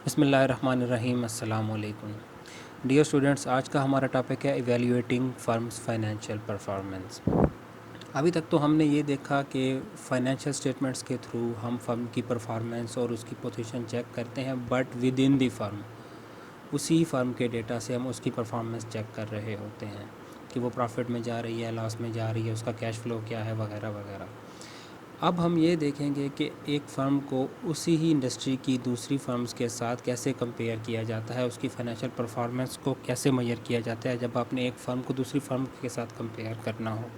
बिस्मिल्लाहिर्रहमानिर्रहीम। अस्सलाम वालेकुम डियर स्टूडेंट्स, आज का हमारा टॉपिक है इवैल्यूएटिंग फर्म्स फाइनेंशियल परफॉर्मेंस। अभी तक तो हमने ये देखा कि फाइनेंशियल स्टेटमेंट्स के थ्रू हम फर्म की परफॉर्मेंस और उसकी पोजीशन चेक करते हैं, but with in the firm उसी फर्म के डेटा से हम उसकी परफॉर्मेंस चेक कर रहे होते हैं कि वो प्रॉफिट में जा रही है, लॉस में जा रही है, उसका कैश फ्लो क्या है, वगैरह वगैरह। अब हम ये देखेंगे कि एक फ़र्म को उसी ही इंडस्ट्री की दूसरी फ़र्म्स के साथ कैसे कंपेयर किया जाता है, उसकी फ़ाइनेंशियल परफॉर्मेंस को कैसे मेजर किया जाता है जब आपने एक फ़र्म को दूसरी फ़र्म के साथ कंपेयर करना हो।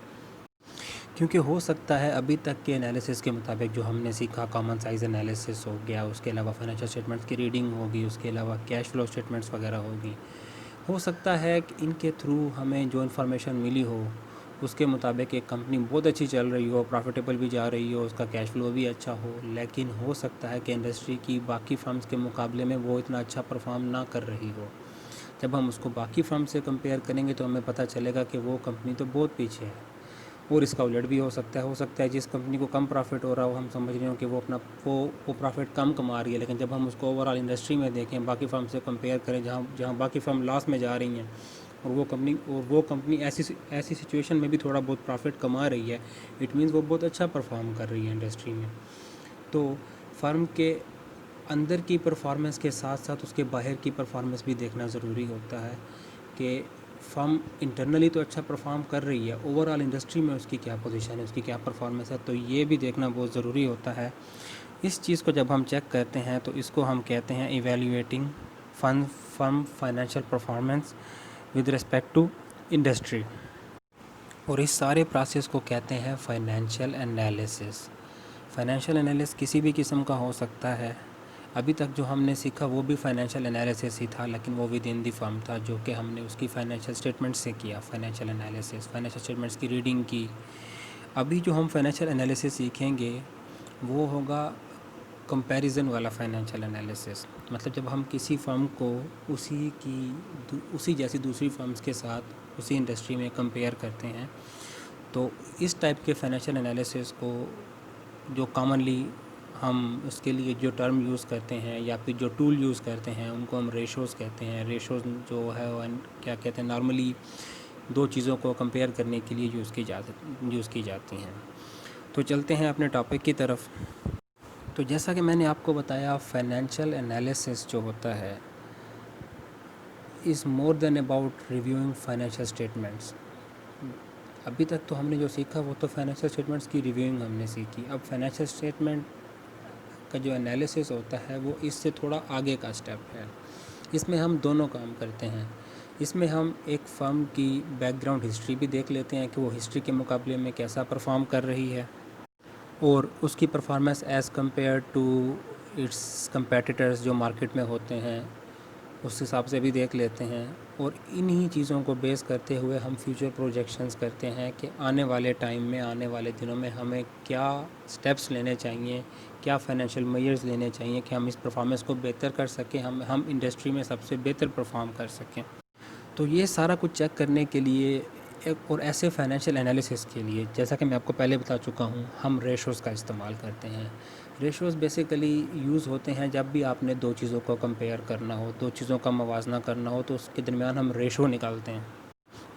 क्योंकि हो सकता है अभी तक के एनालिसिस के मुताबिक जो हमने सीखा, कॉमन साइज़ एनालिसिस हो गया, उसके अलावा फाइनेंशियल स्टेटमेंट्स की रीडिंग होगी, उसके अलावा कैश फ्लो स्टेटमेंट्स वगैरह होगी, हो सकता है कि इनके थ्रू हमें जो इन्फॉर्मेशन मिली हो उसके मुताबिक एक कंपनी बहुत अच्छी चल रही हो, प्रॉफिटेबल भी जा रही हो, उसका कैश फ्लो भी अच्छा हो, लेकिन हो सकता है कि इंडस्ट्री की बाकी फर्म्स के मुकाबले में वो इतना अच्छा परफॉर्म ना कर रही हो। जब हम उसको बाकी फर्म से कंपेयर करेंगे तो हमें पता चलेगा कि वो कंपनी तो बहुत पीछे है। और इसका उलट भी हो सकता है जिस कंपनी को कम प्रॉफिट हो रहा हो, हम समझ रहे हो कि वो अपना वो प्रॉफिट कम कमा रही है, लेकिन जब हम उसको ओवरऑल इंडस्ट्री में देखें, बाकी फर्म से कंपेयर करें जहाँ जहाँ बाकी फर्म लॉस में जा रही हैं और वो कंपनी ऐसी सिचुएशन में भी थोड़ा बहुत प्रॉफिट कमा रही है, इट मीन्स वो बहुत अच्छा परफॉर्म कर रही है इंडस्ट्री में। तो फर्म के अंदर की परफॉर्मेंस के साथ साथ उसके बाहर की परफॉर्मेंस भी देखना ज़रूरी होता है कि फर्म इंटरनली तो अच्छा परफॉर्म कर रही है, ओवरऑल इंडस्ट्री में उसकी क्या पोजीशन है, उसकी क्या परफॉर्मेंस है, तो ये भी देखना बहुत ज़रूरी होता है। इस चीज़ को जब हम चेक करते हैं तो इसको हम कहते हैं evaluating firm financial performance with respect to industry, और इस सारे प्रोसेस को कहते हैं फाइनेंशियल एनालिसिस। फाइनेंशियल एनालिसिस किसी भी किस्म का हो सकता है। अभी तक जो हमने सीखा वो भी फाइनेंशियल एनालिसिस ही था, लेकिन वो विद इन दी फर्म था, जो कि हमने उसकी फाइनेंशियल स्टेटमेंट से किया। फाइनेंशियल एनालिसिस, फाइनेंशियल स्टेटमेंट्स की रीडिंग की। अभी जो हम फाइनेंशियल एनालिसिस सीखेंगे वो होगा कंपैरिजन वाला फाइनेंशियल एनालिसिस। मतलब जब हम किसी फर्म को उसी जैसी दूसरी फर्म्स के साथ उसी इंडस्ट्री में कंपेयर करते हैं, तो इस टाइप के फाइनेंशियल एनालिसिस को जो कॉमनली हम उसके लिए जो टर्म यूज़ करते हैं या फिर जो टूल यूज़ करते हैं उनको हम रेशोज़ कहते हैं। रेशोज़ जो है वो क्या कहते हैं, नॉर्मली दो चीज़ों को कंपेयर करने के लिए यूज़ की जाती हैं। तो चलते हैं अपने टॉपिक की तरफ। तो जैसा कि मैंने आपको बताया, फाइनेंशियल एनालिसिस जो होता है is more than about reviewing financial statements. अभी तक तो हमने जो सीखा वो तो फाइनेंशियल स्टेटमेंट्स की रिव्यूइंग हमने सीखी। अब फाइनेंशियल स्टेटमेंट का जो एनालिसिस होता है वो इससे थोड़ा आगे का स्टेप है। इसमें हम दोनों काम करते हैं। इसमें हम एक फ़र्म की बैकग्राउंड हिस्ट्री भी देख लेते हैं कि वो हिस्ट्री के मुकाबले में कैसा परफॉर्म कर रही है, और उसकी performance as compare to its competitors जो मार्केट में होते हैं उस हिसाब से भी देख लेते हैं। और इन्हीं चीज़ों को बेस करते हुए हम फ्यूचर प्रोजेक्शंस करते हैं कि आने वाले टाइम में, आने वाले दिनों में हमें क्या स्टेप्स लेने चाहिए, क्या फाइनेंशियल मेजर्स लेने चाहिए कि हम इस परफॉर्मेंस को बेहतर कर सकें, हम इंडस्ट्री में सबसे बेहतर परफॉर्म कर सकें। तो ये सारा कुछ चेक करने के लिए और ऐसे फाइनेंशियल एनालिसिस के लिए, जैसा कि मैं आपको पहले बता चुका हूँ, हम रेशोज़ का इस्तेमाल करते हैं। रेशोज़ बेसिकली यूज़ होते हैं जब भी आपने दो चीज़ों को कंपेयर करना हो, दो चीज़ों का मवाजना करना हो, तो उसके दरमियान हम रेशो निकालते हैं।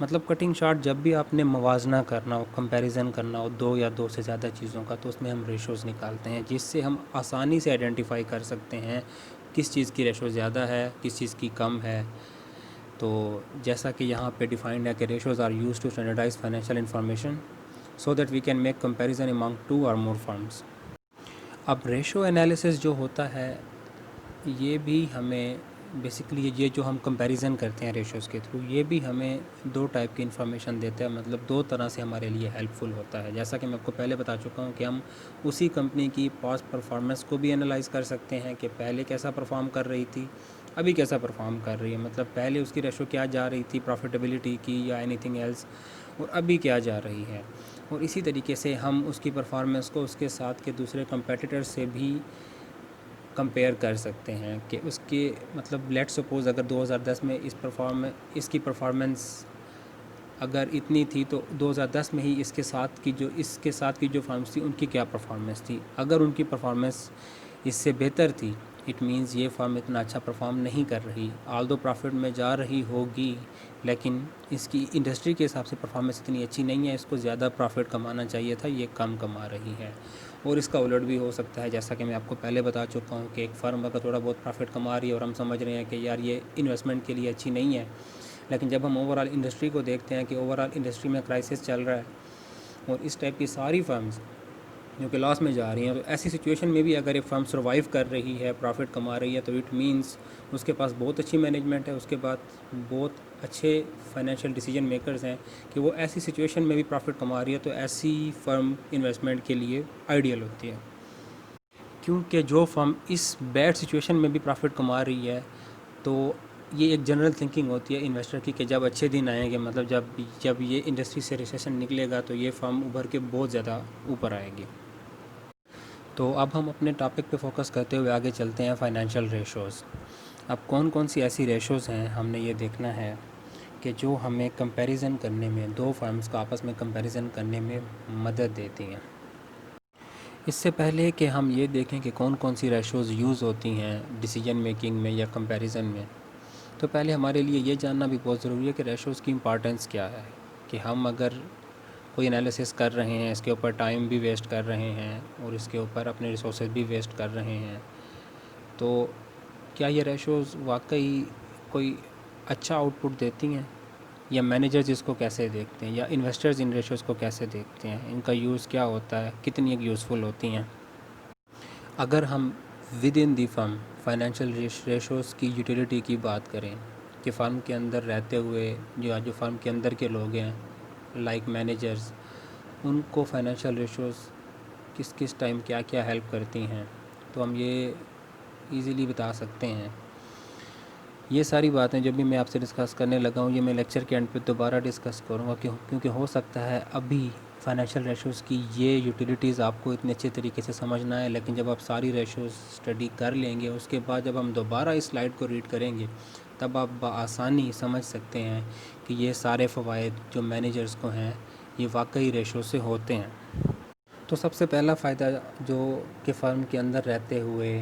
मतलब कटिंग शॉर्ट, जब भी आपने मवाजना करना हो, कंपैरिजन करना हो दो या दो से ज़्यादा चीज़ों का, तो उसमें हम रेशोज़ निकालते हैं, जिससे हम आसानी से आइडेंटिफाई कर सकते हैं किस चीज़ की रेशो ज़्यादा है, किस चीज़ की कम है। तो जैसा कि यहाँ पे डिफाइंड है कि ratios are use to standardise financial information so that we can make comparison among two और मोर फर्म्स। अब रेशो एनालिसिस जो होता है ये भी हमें बेसिकली, ये जो हम कंपैरिजन करते हैं रेशोज़ के थ्रू, ये भी हमें दो टाइप की इन्फॉर्मेशन देता है। मतलब दो तरह से हमारे लिए हेल्पफुल होता है। जैसा कि मैं आपको पहले बता चुका हूँ कि हम उसी कंपनी की पास्ट परफॉर्मेंस को भी एनालाइज कर सकते हैं कि पहले कैसा परफॉर्म कर रही थी, अभी कैसा परफॉर्म कर रही है। मतलब पहले उसकी रेशो क्या जा रही थी, प्रॉफिटेबिलिटी की या एनीथिंग एल्स, और अभी क्या जा रही है। और इसी तरीके से हम उसकी परफॉर्मेंस को उसके साथ के दूसरे कंपेटिटर से भी कंपेयर कर सकते हैं कि उसके, मतलब लेट्स सपोज़ अगर 2010 में इसकी परफॉर्मेंस अगर इतनी थी, तो 2010 में ही इसके साथ की जो फर्म्स थी उनकी क्या परफॉर्मेंस थी। अगर उनकी परफॉर्मेंस इससे बेहतर थी इट मीन्स ये फर्म इतना अच्छा परफॉर्म नहीं कर रही, ऑल्दो प्रॉफिट में जा रही होगी, लेकिन इसकी इंडस्ट्री के हिसाब से परफॉर्मेंस इतनी अच्छी नहीं है, इसको ज़्यादा प्रॉफिट कमाना चाहिए था, ये कम कमा रही है। और इसका उलट भी हो सकता है, जैसा कि मैं आपको पहले बता चुका हूँ कि एक फ़र्म अगर थोड़ा बहुत प्रॉफिट कमा रही है और हम समझ रहे हैं कि यार ये इन्वेस्टमेंट के लिए अच्छी नहीं है, लेकिन जब हम ओवरऑल इंडस्ट्री को देखते हैं कि ओवरऑल इंडस्ट्री में क्राइसिस चल रहा है और इस टाइप की सारी फर्म्स जो कि लॉस में जा रही हैं, तो ऐसी सिचुएशन में भी अगर एक फर्म सर्वाइव कर रही है, प्रॉफिट कमा रही है, तो इट मीन्स उसके पास बहुत अच्छी मैनेजमेंट है, उसके पास बहुत अच्छे फाइनेंशियल डिसीजन मेकर्स हैं कि वो ऐसी सिचुएशन में भी प्रॉफिट कमा रही है, तो ऐसी फर्म इन्वेस्टमेंट के लिए आइडियल होती है। क्योंकि जो फर्म इस बैड सिचुएशन में भी प्रॉफिट कमा रही है, तो ये एक जनरल थिंकिंग होती है इन्वेस्टर की कि जब अच्छे दिन आएंगे, मतलब जब ये इंडस्ट्री से रिसेशन निकलेगा, तो ये फर्म उभर के बहुत ज़्यादा ऊपर आएगी। तो अब हम अपने टॉपिक पे फोकस करते हुए आगे चलते हैं फाइनेंशियल रेशोज़। अब कौन कौन सी ऐसी रेशोज़ हैं, हमने ये देखना है कि जो हमें कंपैरिजन करने में, दो फर्म्स को आपस में कंपैरिजन करने में मदद देती हैं। इससे पहले कि हम ये देखें कि कौन कौन सी रेशोज़ यूज़ होती हैं डिसीजन मेकिंग में या कंपैरिजन में, तो पहले हमारे लिए ये जानना भी बहुत ज़रूरी है कि रेशोज़ की इम्पॉर्टेंस क्या है। कि हम अगर कोई एनालिसिस कर रहे हैं, इसके ऊपर टाइम भी वेस्ट कर रहे हैं और इसके ऊपर अपने रिसोर्सेज भी वेस्ट कर रहे हैं, तो क्या ये रेशोज़ वाकई कोई अच्छा आउटपुट देती हैं, या मैनेजर्स इसको कैसे देखते हैं, या इन्वेस्टर्स इन रेशोज़ को कैसे देखते हैं, इनका यूज़ क्या होता है, कितनी यूज़फुल होती हैं। अगर हम with in the firm financial ratios की यूटिलिटी की बात करें कि फ़र्म के अंदर रहते हुए जो फ़र्म के अंदर के लोग हैं, लाइक मैनेजर्स, उनको फाइनेंशियल रेशोज़ किस किस टाइम क्या क्या हेल्प करती हैं, तो हम ये इजीली बता सकते हैं। ये सारी बातें जो भी मैं आपसे डिस्कस करने लगा हूँ, ये मैं लेक्चर के एंड पे दोबारा डिस्कस करूँगा, क्योंकि हो सकता है अभी फाइनेंशियल रेशोज़ की ये यूटिलिटीज़ आपको इतने अच्छे तरीके से समझना है, लेकिन जब आप सारी रेशोज़ स्टडी कर लेंगे, उसके बाद जब हम दोबारा इस स्लाइड को रीड करेंगे, तब आप बआसानी समझ सकते हैं कि ये सारे फ़वाइद जो मैनेजर्स को हैं, ये वाकई रेशो से होते हैं। तो सबसे पहला फ़ायदा जो कि फ़र्म के अंदर रहते हुए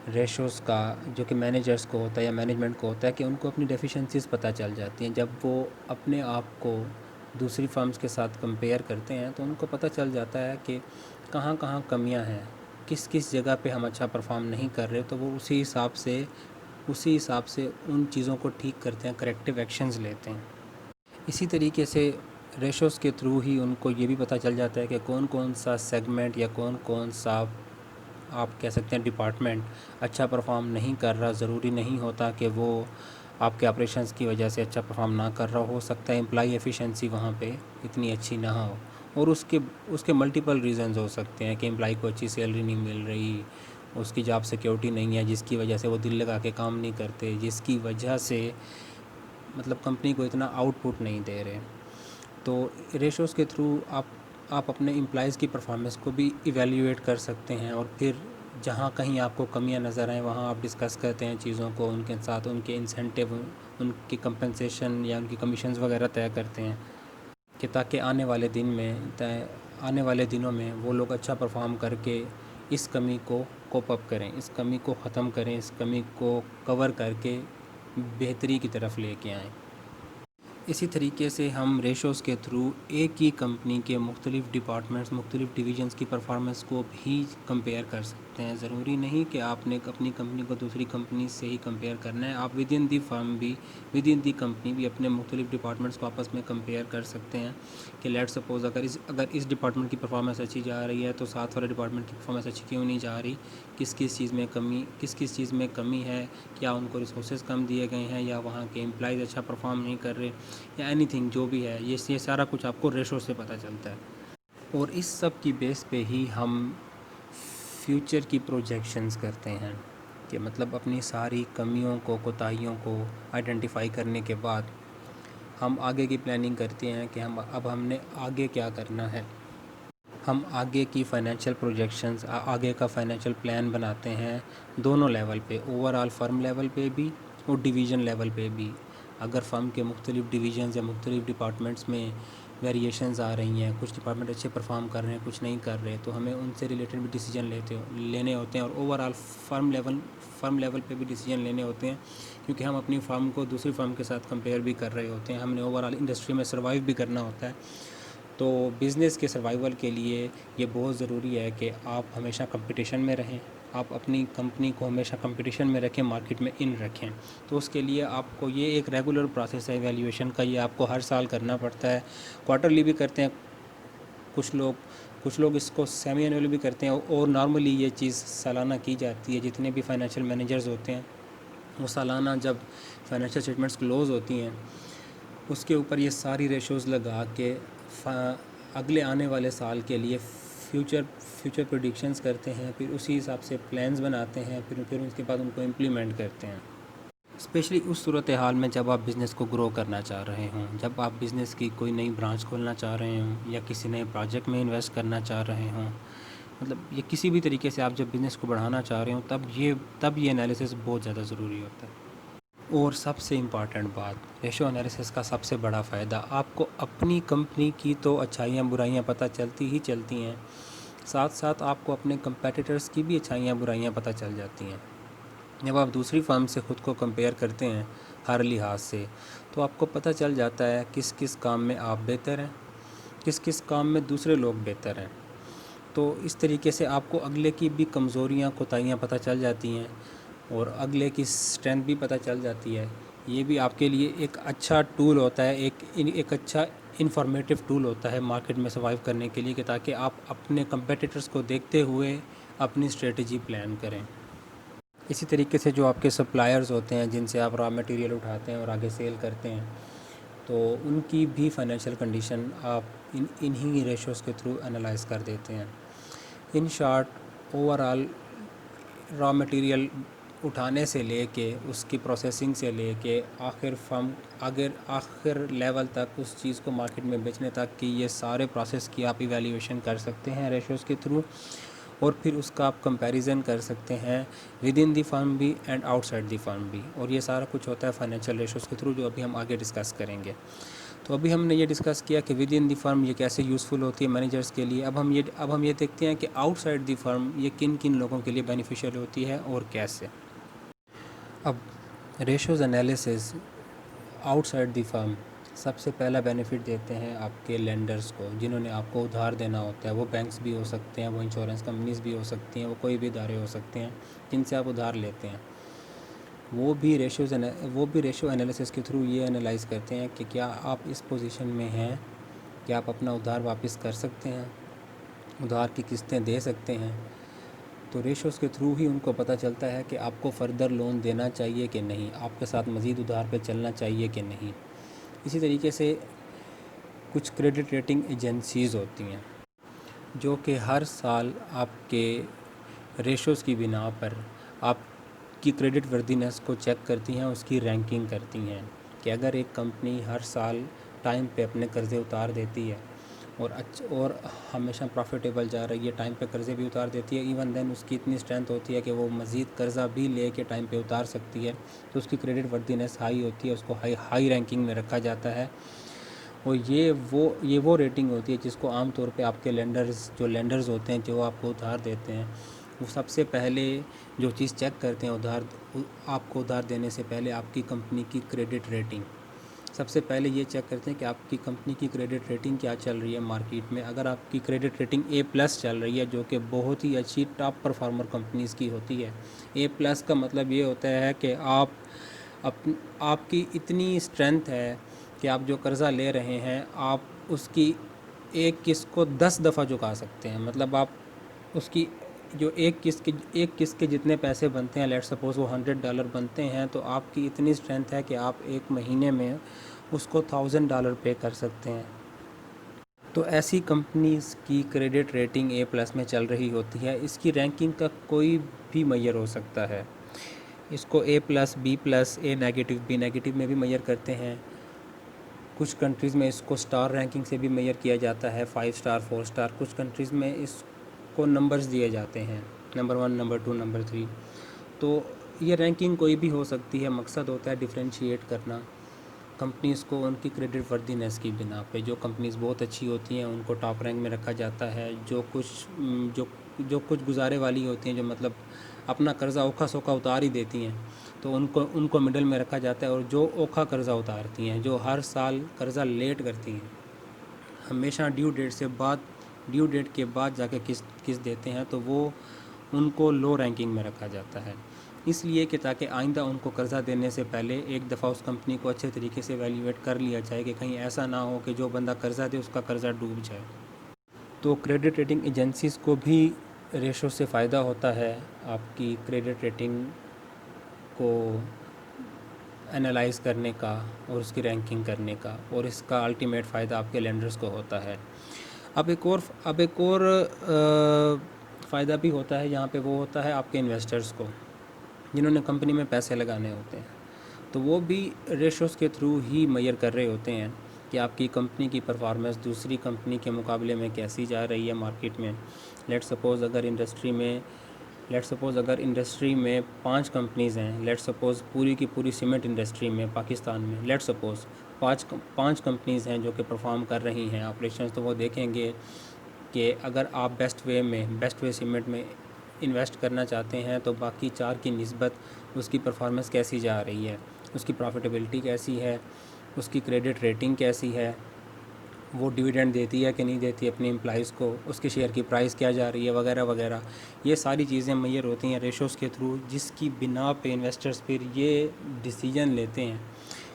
रेशोज़ का जो कि मैनेजर्स को होता है या मैनेजमेंट को होता है, कि उनको अपनी डेफिशिएंसीज़ पता चल जाती हैं। जब वो अपने आप को दूसरी फर्म्स के साथ कंपेयर करते हैं, तो उनको पता चल जाता है कि कहाँ कहाँ कमियां हैं, किस किस जगह पे हम अच्छा परफॉर्म नहीं कर रहे, तो वो उसी हिसाब से उन चीज़ों को ठीक करते हैं, करेक्टिव एक्शंस लेते हैं। इसी तरीके से रेशोज़ के थ्रू ही उनको ये भी पता चल जाता है कि कौन कौन सा सेगमेंट या कौन कौन सा आप कह सकते हैं डिपार्टमेंट अच्छा परफॉर्म नहीं कर रहा। ज़रूरी नहीं होता कि वो आपके ऑपरेशंस की वजह से अच्छा परफॉर्म ना कर रहा, हो सकता है एम्प्लॉई एफिशिएंसी वहाँ पे इतनी अच्छी ना हो, और उसके मल्टीपल रीज़न्स हो सकते हैं कि एम्प्लॉई को अच्छी सैलरी नहीं मिल रही, उसकी जॉब सिक्योरिटी नहीं है, जिसकी वजह से वो दिल लगा के काम नहीं करते, जिसकी वजह से मतलब कंपनी को इतना आउटपुट नहीं दे रहे। तो रेशोज़ के थ्रू आप अपने एम्प्लॉइज़ की परफॉर्मेंस को भी इवैल्यूएट कर सकते हैं, और फिर जहाँ कहीं आपको कमियां नज़र आएँ, वहाँ आप डिस्कस करते हैं चीज़ों को, उनके साथ उनके इंसेंटिव, उनकी कंपनसेशन या उनकी कमीशंस वगैरह तय करते हैं, कि ताकि आने वाले दिनों में वो लोग अच्छा परफॉर्म करके इस कमी को कोप अप करें, इस कमी को ख़त्म करें, इस कमी को कवर करके बेहतरी की तरफ लेके आएँ। इसी तरीके से हम रेशोज़ के थ्रू एक ही कंपनी के मुख्तलिफ़ डिपार्टमेंट्स, मुख्तलिफ़ डिवीज़न्स की परफॉर्मेंस को भी कंपेयर कर सकते हैं। ज़रूरी नहीं कि आपने अपनी कंपनी को दूसरी कंपनी से ही कंपेयर करना है, आप विद इन दी फर्म भी, विद इन दी कंपनी भी अपने मुख्तलिफ़ डिपार्टमेंट्स को आपस में कंपेयर कर सकते हैं कि लेट सपोज़ अगर इस डिपार्टमेंट की परफॉर्मेंस अच्छी जा रही है, तो साथ वाले डिपार्टमेंट की परफॉर्मेंस अच्छी क्यों नहीं जा रही, किस किस चीज़ में कमी है, क्या उनको रिसोर्सेज कम दिए गए हैं, या वहाँ के एम्प्लॉइज़ अच्छा परफॉर्म नहीं कर रहे, या एनीथिंग जो भी है, ये सारा कुछ आपको रेशो से पता चलता है। और इस सब की बेस पे ही हम फ्यूचर की प्रोजेक्शंस करते हैं, कि मतलब अपनी सारी कमियों को, कोताहियों को आइडेंटिफाई करने के बाद हम आगे की प्लानिंग करते हैं कि हमने आगे क्या करना है। हम आगे की फाइनेंशियल प्रोजेक्शंस, आगे का फाइनेंशियल प्लान बनाते हैं दोनों लेवल पे, ओवरऑल फर्म लेवल पे भी और डिवीज़न लेवल पे भी। अगर फर्म के मुख्तलिफ़ डिवीज़न्स या मुख्तलिफ़ डिपार्टमेंट्स में वेरिएशंस आ रही हैं, कुछ डिपार्टमेंट अच्छे परफॉर्म कर रहे हैं, कुछ नहीं कर रहे, तो हमें उनसे रिलेटेड भी डिसीजन लेने होते हैं और ओवरऑल फर्म लेवल पे भी डिसीजन लेने होते हैं, क्योंकि हम अपनी फर्म को दूसरी फर्म के साथ कंपेयर भी कर रहे होते हैं, हमने ओवरऑल इंडस्ट्री में सर्वाइव भी करना होता है। तो बिज़नेस के सर्वाइवल के लिए ये बहुत ज़रूरी है कि आप हमेशा कंपटीशन में रहें, आप अपनी कंपनी को हमेशा कंपटीशन में रखें, मार्केट में इन रखें। तो उसके लिए आपको ये एक रेगुलर प्रोसेस है वैल्यूएशन का, ये आपको हर साल करना पड़ता है। क्वार्टरली भी करते हैं कुछ लोग इसको सेमी एनुअली भी करते हैं, और नॉर्मली ये चीज़ सालाना की जाती है। जितने भी फाइनेंशियल मैनेजर्स होते हैं वो सालाना जब फाइनेंशियल स्टेटमेंट्स क्लोज़ होती हैं उसके ऊपर ये सारी रेशोज़ लगा के अगले आने वाले साल के लिए फ्यूचर प्रेडिक्शंस करते हैं, फिर उसी हिसाब से प्लान्स बनाते हैं, फिर उसके बाद उनको इम्प्लीमेंट करते हैं। स्पेशली उस सूरत हाल में जब आप बिज़नेस को ग्रो करना चाह रहे हों, जब आप बिज़नेस की कोई नई ब्रांच खोलना चाह रहे हों, या किसी नए प्रोजेक्ट में इन्वेस्ट करना चाह रहे हों, मतलब ये किसी भी तरीके से आप जब बिज़नेस को बढ़ाना चाह रहे हो, तब ये एनालिसिस बहुत ज़्यादा ज़रूरी होता है। और सबसे इम्पॉर्टेंट बात, रेशो एनालिसिस का सबसे बड़ा फ़ायदा, आपको अपनी कंपनी की तो अच्छाइयाँ बुराइयाँ पता चलती हैं, साथ साथ आपको अपने कंपेटिटर्स की भी अच्छाइयाँ बुराइयाँ पता चल जाती हैं। जब आप दूसरी फर्म से ख़ुद को कंपेयर करते हैं हर लिहाज से, तो आपको पता चल जाता है किस किस काम में आप बेहतर हैं, किस किस काम में दूसरे लोग बेहतर हैं। तो इस तरीके से आपको अगले की भी कमज़ोरियाँ कोताहियाँ पता चल जाती हैं और अगले की स्ट्रेंथ भी पता चल जाती है। ये भी आपके लिए एक अच्छा टूल होता है, एक अच्छा इन्फॉर्मेटिव टूल होता है मार्केट में सर्वाइव करने के लिए, कि ताकि आप अपने कंपेटिटर्स को देखते हुए अपनी स्ट्रेटजी प्लान करें। इसी तरीके से जो आपके सप्लायर्स होते हैं जिनसे आप रॉ मटेरियल उठाते हैं और आगे सेल करते हैं, तो उनकी भी फाइनेंशियल कंडीशन आप इन्हीं रेशोज़ के थ्रू एनालाइज कर देते हैं। In short overall raw material उठाने से लेके उसकी प्रोसेसिंग से लेके आखिर लेवल तक उस चीज़ को मार्केट में बेचने तक की, ये सारे प्रोसेस की आप इवैल्यूएशन कर सकते हैं रेशोज़ के थ्रू, और फिर उसका आप कंपैरिजन कर सकते हैं विद इन दी फर्म भी एंड आउटसाइड दी फर्म भी। और ये सारा कुछ होता है फाइनेंशियल रेशोज़ के थ्रू, जो अभी हम आगे डिस्कस करेंगे। तो अभी हमने ये डिस्कस किया कि विद इन दी फर्म ये कैसे यूज़फुल होती है मैनेजर्स के लिए। अब हम ये देखते हैं कि आउटसाइड दी फर्म ये किन किन लोगों के लिए बेनिफिशियल होती है और कैसे। अब ratios analysis outside the firm सबसे पहला बेनिफिट देते हैं आपके लेंडर्स को, जिन्होंने आपको उधार देना होता है। वो बैंक्स भी हो सकते हैं, वो इंश्योरेंस कंपनीज़ भी हो सकती हैं, वो कोई भी इदारे हो सकते हैं जिनसे आप उधार लेते हैं। वो भी रेशो एनालिसिस के थ्रू ये एनालाइज़ करते हैं कि क्या आप इस पोजीशन में हैं कि आप अपना उधार वापस कर सकते हैं, उधार की किस्तें दे सकते हैं। तो रेशोज़ के थ्रू ही उनको पता चलता है कि आपको फ़र्दर लोन देना चाहिए कि नहीं, आपके साथ मज़ीद उधार पे चलना चाहिए कि नहीं। इसी तरीके से कुछ क्रेडिट रेटिंग एजेंसीज़ होती हैं जो कि हर साल आपके रेशोज़ की बिना पर आपकी क्रेडिट वर्दीनेस को चेक करती हैं, उसकी रैंकिंग करती हैं कि अगर एक कंपनी हर साल टाइम पे अपने कर्ज़े उतार देती है और हमेशा प्रॉफिटेबल जा रही है, टाइम पे कर्ज़े भी उतार देती है, इवन देन उसकी इतनी स्ट्रेंथ होती है कि वो मज़ीद कर्ज़ा भी ले के टाइम पे उतार सकती है, तो उसकी क्रेडिट वर्दीनेस हाई होती है, उसको हाई रैंकिंग में रखा जाता है। और ये वो रेटिंग होती है जिसको आम तौर पे आपके लेंडर्स होते हैं, जो आपको उधार देते हैं, वो सबसे पहले जो चीज़ चेक करते हैं आपको उधार देने से पहले आपकी कंपनी की क्रेडिट रेटिंग सबसे पहले ये चेक करते हैं कि आपकी कंपनी की क्रेडिट रेटिंग क्या चल रही है मार्केट में। अगर आपकी क्रेडिट रेटिंग A+ चल रही है, जो कि बहुत ही अच्छी टॉप परफॉर्मर कंपनीज़ की होती है। A+ का मतलब ये होता है कि आपकी इतनी स्ट्रेंथ है कि आप जो कर्ज़ा ले रहे हैं, आप उसकी एक किस्त को 10 दफ़ा चुका सकते हैं। मतलब आप उसकी जो एक किस्त के जितने पैसे बनते हैं, लेट्स सपोज़ वो $100 बनते हैं, तो आपकी इतनी स्ट्रेंथ है कि आप एक महीने में उसको $1000 पे कर सकते हैं। तो ऐसी कंपनीज़ की क्रेडिट रेटिंग A+ में चल रही होती है। इसकी रैंकिंग का कोई भी मेजर हो सकता है। इसको A+, B+, A negative, B negative में भी मेजर करते हैं। कुछ कंट्रीज़ में इसको स्टार रैंकिंग से भी मेजर किया जाता है, 5 स्टार, 4 स्टार। कुछ कंट्रीज़ में इसको नंबर्स दिए जाते हैं, नंबर 1, नंबर 2, नंबर 3। तो ये रैंकिंग कोई भी हो सकती है, मकसद होता है डिफरेंशिएट करना कंपनीज़ को उनकी क्रेडिट वर्दीनेस की बिना पे, जो कंपनीज़ बहुत अच्छी होती हैं उनको टॉप रैंक में रखा जाता है। जो कुछ गुजारे वाली होती हैं, जो मतलब अपना कर्ज़ा औखा सौखा उतार ही देती हैं, तो उनको मिडल में रखा जाता है। और जो औखा कर्ज़ा उतारती हैं, जो हर साल कर्ज़ा लेट करती हैं, हमेशा ड्यू डेट के बाद जाके किस्त देते हैं, तो वो उनको लो रैंकिंग में रखा जाता है। इसलिए कि ताकि आइंदा उनको कर्ज़ा देने से पहले एक दफ़ा उस कंपनी को अच्छे तरीके से वैल्यूएट कर लिया जाए कि कहीं ऐसा ना हो कि जो बंदा कर्ज़ा दे उसका कर्ज़ा डूब जाए। तो क्रेडिट रेटिंग एजेंसीज़ को भी रेशो से फ़ायदा होता है आपकी क्रेडिट रेटिंग को एनालाइज़ करने का और उसकी रैंकिंग करने का, और इसका अल्टीमेट फ़ायदा आपके लेंडर्स को होता है। अब एक और फ़ायदा भी होता है यहाँ पे, वो होता है आपके इन्वेस्टर्स को, जिन्होंने कंपनी में पैसे लगाने होते हैं। तो वो भी रेशोज़ के थ्रू ही मेजर कर रहे होते हैं कि आपकी कंपनी की परफॉर्मेंस दूसरी कंपनी के मुकाबले में कैसी जा रही है मार्केट में। लेट्स सपोज़ अगर इंडस्ट्री में 5 कंपनीज़ हैं, लेट्स सपोज़ पूरी की पूरी सीमेंट इंडस्ट्री में पाकिस्तान में लेट्स सपोज़ पाँच कंपनीज़ हैं जो कि परफॉर्म कर रही हैं ऑपरेशंस, तो वो देखेंगे कि अगर आप बेस्ट वे सीमेंट में इन्वेस्ट करना चाहते हैं तो बाकी 4 की निस्बत उसकी परफॉर्मेंस कैसी जा रही है, उसकी प्रॉफिटेबिलिटी कैसी है, उसकी क्रेडिट रेटिंग कैसी है, वो डिविडेंड देती है कि नहीं देती अपने एम्प्लॉइज़ को, उसके शेयर की प्राइस क्या जा रही है, वगैरह वगैरह। ये सारी चीज़ें मेजर होती हैं रेशोज़ के थ्रू, जिसकी बिना पे इन्वेस्टर्स फिर ये डिसीजन लेते हैं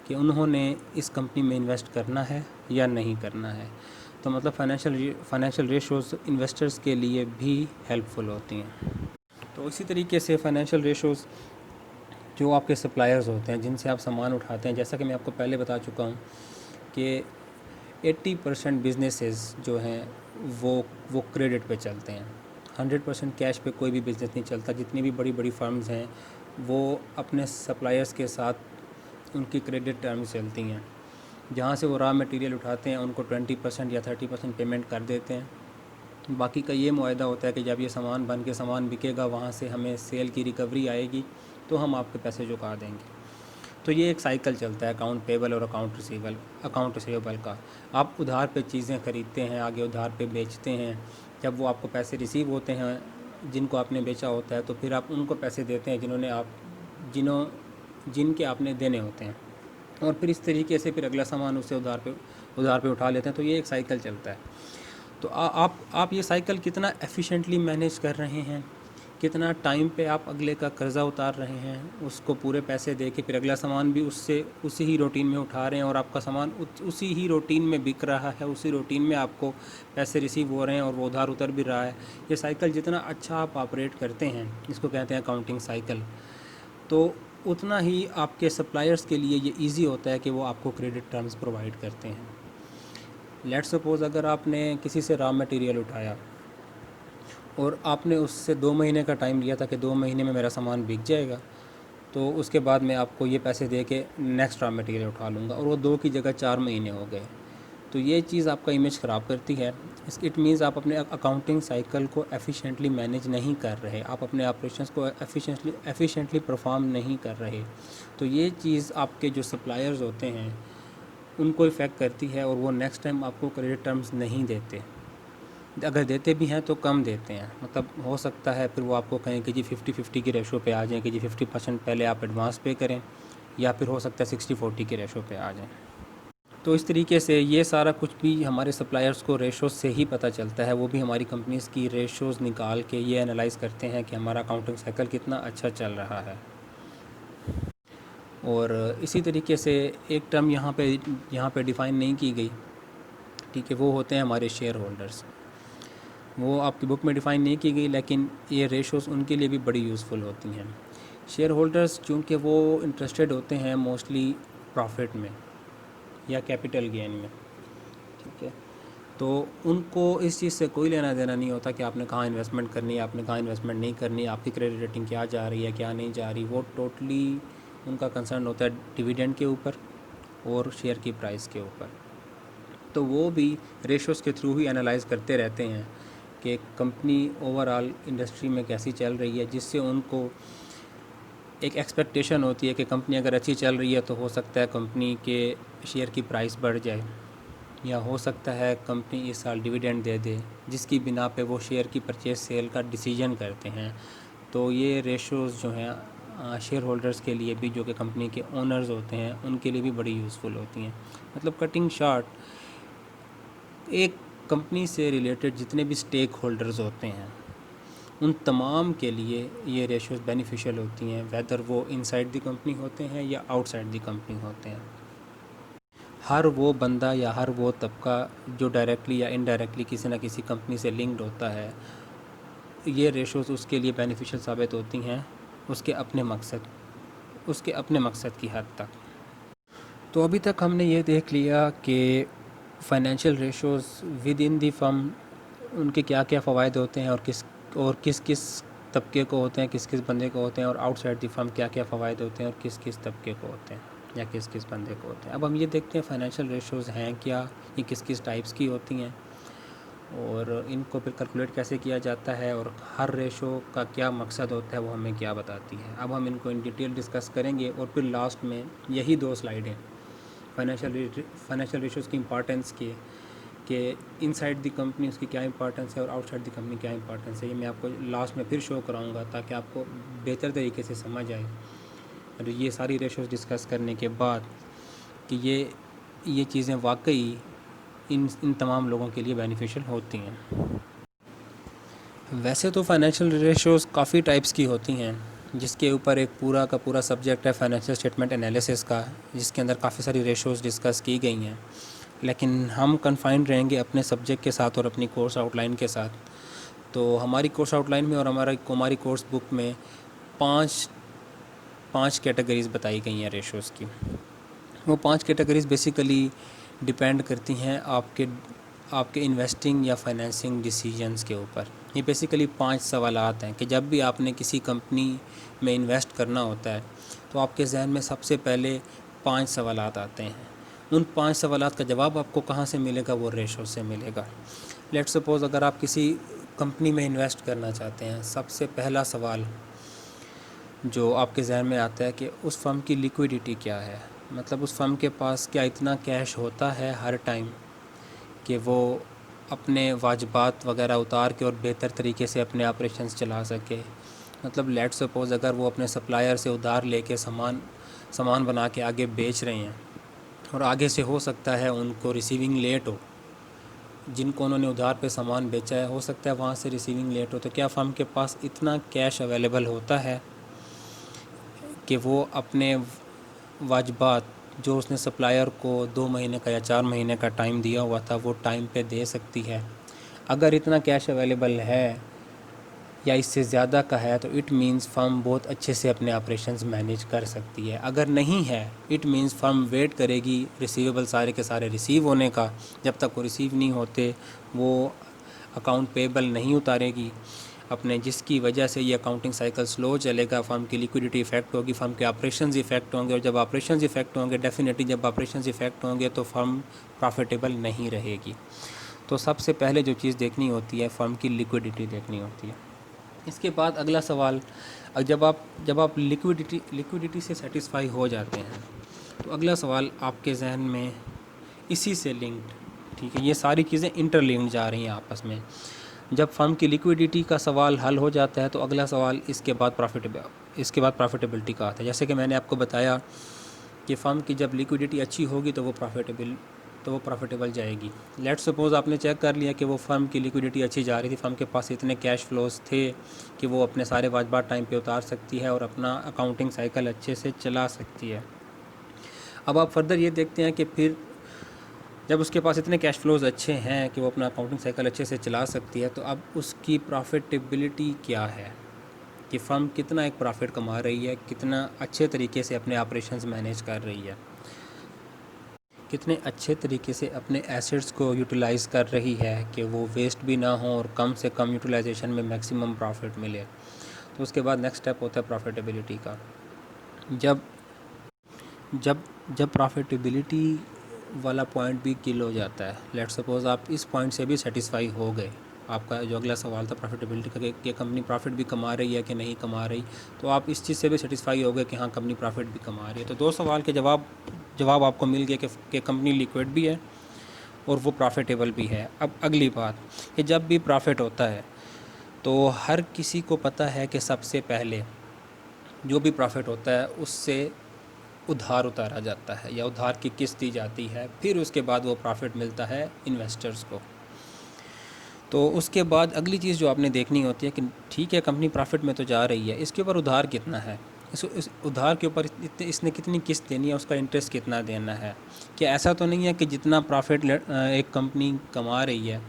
कि उन्होंने इस कंपनी में इन्वेस्ट करना है या नहीं करना है। तो मतलब फाइनेंशियल रेशोज़ इन्वेस्टर्स के लिए भी हेल्पफुल होती हैं। तो इसी तरीके से फाइनेंशियल रेशोज़ जो आपके सप्लायर्स होते हैं, जिनसे आप सामान उठाते हैं, जैसा कि मैं आपको पहले बता चुका हूँ कि 80% बिजनेसेस जो हैं वो क्रेडिट पे चलते हैं। 100% कैश पे कोई भी बिज़नेस नहीं चलता। जितनी भी बड़ी बड़ी फर्म्स हैं वो अपने सप्लायर्स के साथ उनकी क्रेडिट टर्म्स चलती हैं। जहाँ से वो रॉ मटेरियल उठाते हैं उनको 20% या 30% पेमेंट कर देते हैं। बाकी का ये मुआहदा होता है कि जब ये सामान बन के सामान बिकेगा, वहाँ से हमें सेल की रिकवरी आएगी तो हम आपके पैसे चुका देंगे। तो ये एक साइकिल चलता है अकाउंट पेबल और अकाउंट रिसीवेबल का। आप उधार पे चीज़ें ख़रीदते हैं, आगे उधार पे बेचते हैं। जब वो आपको पैसे रिसीव होते हैं जिनको आपने बेचा होता है, तो फिर आप उनको पैसे देते हैं जिनके आपने देने होते हैं, और फिर इस तरीके से फिर अगला सामान उससे उधार पे उठा लेते हैं। तो ये एक साइकिल चलता है। तो आप ये साइकिल कितना एफिशिएंटली मैनेज कर रहे हैं, कितना टाइम पे आप अगले का कर्ज़ा उतार रहे हैं, उसको पूरे पैसे दे के फिर अगला सामान भी उसी ही रूटीन में उठा रहे हैं, और आपका सामान उसी ही रूटीन में बिक रहा है, उसी रूटीन में आपको पैसे रिसीव हो रहे हैं और वो उधार उतर भी रहा है। ये साइकिल जितना अच्छा आप ऑपरेट करते हैं, इसको कहते हैं अकाउंटिंग साइकिल, तो उतना ही आपके सप्लायर्स के लिए ये ईज़ी होता है कि वो आपको क्रेडिट टर्म्स प्रोवाइड करते हैं। लेट्स सपोज़ अगर आपने किसी से रॉ मटेरियल उठाया और आपने उससे 2 महीने का टाइम लिया था कि 2 महीने में मेरा सामान बिक जाएगा, तो उसके बाद मैं आपको ये पैसे दे के नेक्स्ट रॉ मटेरियल उठा लूँगा, और वो 2 की जगह 4 महीने हो गए। तो ये चीज़ आपका इमेज ख़राब करती है। इट मीन्स आप अपने अकाउंटिंग साइकिल को एफिशिएंटली मैनेज नहीं कर रहे, आप अपने ऑपरेशंस को एफिशिएंटली परफॉर्म नहीं कर रहे। तो ये चीज़ आपके जो सप्लायर्स होते हैं उनको इफ़ेक्ट करती है, और वो नेक्स्ट टाइम आपको क्रेडिट टर्म्स नहीं देते। अगर देते भी हैं तो कम देते हैं। मतलब हो सकता है फिर वो आपको कहें कि जी 50-50 की रेशो पे आ जाएं, कि जी 50% पहले आप एडवांस पे करें, या फिर हो सकता है 60-40 की रेशो पे आ जाएं। तो इस तरीके से ये सारा कुछ भी हमारे सप्लायर्स को रेशोज़ से ही पता चलता है। वो भी हमारी कंपनीज़ की रेशोज़ निकाल के ये एनालाइज़ करते हैं कि हमारा अकाउंटिंग साइकिल कितना अच्छा चल रहा है। और इसी तरीके से एक टर्म यहाँ पे डिफ़ाइन नहीं की गई, ठीक है, वो होते हैं हमारे शेयर होल्डर्स। वो आपकी बुक में डिफ़ाइन नहीं की गई, लेकिन ये रेशोज़ उनके लिए भी बड़ी यूज़फुल होती हैं। शेयर होल्डर्स चूँकि वो इंटरेस्टेड होते हैं मोस्टली प्रॉफिट में या कैपिटल गेन में, ठीक है, तो उनको इस चीज़ से कोई लेना देना नहीं होता कि आपने कहाँ इन्वेस्टमेंट करनी है, आपने कहाँ इन्वेस्टमेंट नहीं करनी, आपकी क्रेडिट रेटिंग क्या जा रही है, क्या नहीं जा रही। वो टोटली उनका कंसर्न होता है डिविडेंड के ऊपर और शेयर की प्राइस के ऊपर। तो वो भी रेशोज़ के थ्रू ही एनालाइज़ करते रहते हैं कि कंपनी ओवरऑल इंडस्ट्री में कैसी चल रही है, जिससे उनको एक एक्सपेक्टेशन होती है कि कंपनी अगर अच्छी चल रही है तो हो सकता है कंपनी के शेयर की प्राइस बढ़ जाए, या हो सकता है कंपनी इस साल डिविडेंड दे दे, जिसकी बिना पे वो शेयर की परचेज सेल का डिसीजन करते हैं। तो ये रेशोज़ जो हैं शेयर होल्डर्स के लिए भी, जो कि कंपनी के ओनर्स होते हैं, उनके लिए भी बड़ी यूज़फुल होती हैं। मतलब कटिंग शॉर्ट, एक कंपनी से रिलेटेड जितने भी स्टेक होल्डर्स होते हैं उन तमाम के लिए ये रेशोज़ बेनिफिशियल होती हैं, वेदर वो इनसाइड दी कंपनी होते हैं या आउटसाइड दी कंपनी होते हैं। हर वो बंदा या हर वो तबका जो डायरेक्टली या इनडायरेक्टली किसी न किसी कंपनी से लिंक्ड होता है, ये रेशोज़ उसके लिए बेनिफिशियल साबित होती हैं उसके अपने मकसद की हद तक। तो अभी तक हमने ये देख लिया कि financial ratios with in the firm उनके क्या क्या फ़वाइद होते हैं और किस किस तबके को होते हैं, किस किस बंदे को होते हैं, और आउटसाइड दी फर्म क्या क्या फ़वाइद होते हैं और किस किस तबके को होते हैं या किस किस बंदे को होते हैं। अब हम ये देखते हैं फाइनेंशियल रेशोज़ हैं क्या, ये किस किस टाइप्स की होती हैं और इनको फिर कैलकुलेट कैसे किया जाता है, और हर रेशो का क्या मकसद होता है, वो हमें क्या बताती है। अब हम इनको इन डिटेल डिस्कस करेंगे और फिर लास्ट में यही 2 स्लाइडें फाइनेंशियल रेशोज़ की इम्पॉर्टेंस की, कि इनसाइड दी कंपनी उसकी क्या इंपॉर्टेंस है और आउटसाइड दी कंपनी क्या इंपॉर्टेंस है, ये मैं आपको लास्ट में फिर शो कराऊंगा ताकि आपको बेहतर तरीके से समझ आए। और ये सारी रेशोज़ डिस्कस करने के बाद कि ये चीज़ें वाकई इन तमाम लोगों के लिए बेनिफिशियल होती हैं। वैसे तो फाइनेंशियल रेशोज़ काफ़ी टाइप्स की होती हैं, जिसके ऊपर एक पूरा का पूरा सब्जेक्ट है फाइनेंशियल स्टेटमेंट एनालिसिस का, जिसके अंदर काफ़ी सारी रेशोज़ डिस्कस की गई हैं। लेकिन हम कन्फाइंड रहेंगे अपने सब्जेक्ट के साथ और अपनी कोर्स आउटलाइन के साथ। तो हमारी कोर्स आउटलाइन में और हमारी कोर्स बुक में पाँच कैटेगरीज़ बताई गई हैं रेशोज़ की। वो 5 कैटेगरीज़ बेसिकली डिपेंड करती हैं आपके इन्वेस्टिंग या फाइनेंसिंग डिसीजंस के ऊपर। ये बेसिकली 5 सवालात हैं कि जब भी आपने किसी कंपनी में इन्वेस्ट करना होता है तो आपके जहन में सबसे पहले 5 सवालात आते हैं। उन 5 सवालात का जवाब आपको कहाँ से मिलेगा, वो रेशो से मिलेगा। लेट्स सपोज़ अगर आप किसी कंपनी में इन्वेस्ट करना चाहते हैं, सबसे पहला सवाल जो आपके जहन में आता है कि उस फर्म की लिक्विडिटी क्या है, मतलब उस फर्म के पास क्या इतना कैश होता है हर टाइम कि वो अपने वाजबात वगैरह उतार के और बेहतर तरीके से अपने ऑपरेशंस चला सके। मतलब लेट्स सपोज़ अगर वो अपने सप्लायर से उधार लेके सामान बना के आगे बेच रहे हैं और आगे से हो सकता है उनको रिसीविंग लेट हो, जिनको उन्होंने उधार पे सामान बेचा है हो सकता है वहाँ से रिसीविंग लेट हो, तो क्या फर्म के पास इतना कैश अवेलेबल होता है कि वो अपने वाजबात जो उसने सप्लायर को 2 महीने का या 4 महीने का टाइम दिया हुआ था वो टाइम पे दे सकती है। अगर इतना कैश अवेलेबल है या इससे ज़्यादा का है तो इट मींस फर्म बहुत अच्छे से अपने ऑपरेशंस मैनेज कर सकती है। अगर नहीं है, इट मींस फर्म वेट करेगी रिसीवेबल सारे के सारे रिसीव होने का, जब तक वो रिसीव नहीं होते वो अकाउंट पेबल नहीं उतारेगी अपने, जिसकी वजह से ये अकाउंटिंग साइकिल स्लो चलेगा, फर्म की लिक्विडिटी इफेक्ट होगी, फर्म के ऑपरेशंस इफेक्ट होंगे, और जब ऑपरेशंस इफेक्ट होंगे डेफिनेटली जब ऑपरेशंस इफेक्ट होंगे तो फर्म प्रॉफिटेबल नहीं रहेगी। तो सबसे पहले जो चीज़ देखनी होती है फर्म की लिक्विडिटी देखनी होती है। इसके बाद अगला सवाल, जब आप लिक्विडिटी से सेटिस्फाई हो जाते हैं तो अगला सवाल आपके जहन में इसी से लिंक्ड, ठीक है, ये सारी चीज़ें इंटरलिंक्ड जा रही हैं आपस में। जब फर्म की लिक्विडिटी का सवाल हल हो जाता है तो अगला सवाल इसके बाद प्रॉफिटेबिलिटी का आता है। जैसे कि मैंने आपको बताया कि फ़र्म की जब लिक्विडिटी अच्छी होगी तो वो प्रॉफिटेबल जाएगी। लेट्स सपोज़ आपने चेक कर लिया कि वो फ़र्म की लिक्विडिटी अच्छी जा रही थी, फ़र्म के पास इतने कैश फ्लोज थे कि वो अपने सारे वाजबात टाइम पे उतार सकती है और अपना अकाउंटिंग साइकिल अच्छे से चला सकती है। अब आप फर्दर ये देखते हैं कि फिर जब उसके पास इतने कैश फ्लोज अच्छे हैं कि वो अपना अकाउंटिंग साइकिल अच्छे से चला सकती है, तो अब उसकी प्रॉफिटेबिलिटी क्या है कि फ़र्म कितना एक प्रॉफिट कमा रही है, कितना अच्छे तरीके से अपने ऑपरेशंस मैनेज कर रही है, कितने अच्छे तरीके से अपने एसेट्स को यूटिलाइज़ कर रही है कि वो वेस्ट भी ना हो और कम से कम यूटिलाइजेशन में मैक्सिमम प्रॉफिट मिले। तो उसके बाद नेक्स्ट स्टेप होता है प्रॉफिटेबिलिटी का। जब जब जब प्रॉफिटेबिलिटी वाला पॉइंट भी किल हो जाता है, लेट्स सपोज़ आप इस पॉइंट से भी सेटिस्फाई हो गए आपका जो अगला सवाल था प्रॉफिटेबिलिटी का कि कंपनी प्रॉफिट भी कमा रही है कि नहीं कमा रही, तो आप इस चीज़ से भी सेटिस्फाई हो गए कि हाँ कंपनी प्रॉफिट भी कमा रही है। तो 2 सवाल के जवाब आपको मिल गया कि कंपनी लिक्विड भी है और वो प्रॉफिटेबल भी है। अब अगली बात कि जब भी प्रॉफिट होता है तो हर किसी को पता है कि सबसे पहले जो भी प्रॉफिट होता है उससे उधार उतारा जाता है या उधार की किस्त दी जाती है, फिर उसके बाद वो प्रॉफिट मिलता है इन्वेस्टर्स को। तो उसके बाद अगली चीज़ जो आपने देखनी होती है कि ठीक है कंपनी प्रॉफिट में तो जा रही है, इसके ऊपर उधार कितना है, इस उधार के ऊपर इसने कितनी किस्त देनी है, उसका इंटरेस्ट कितना देना है। क्या ऐसा तो नहीं है कि जितना प्रॉफिट एक कंपनी कमा रही है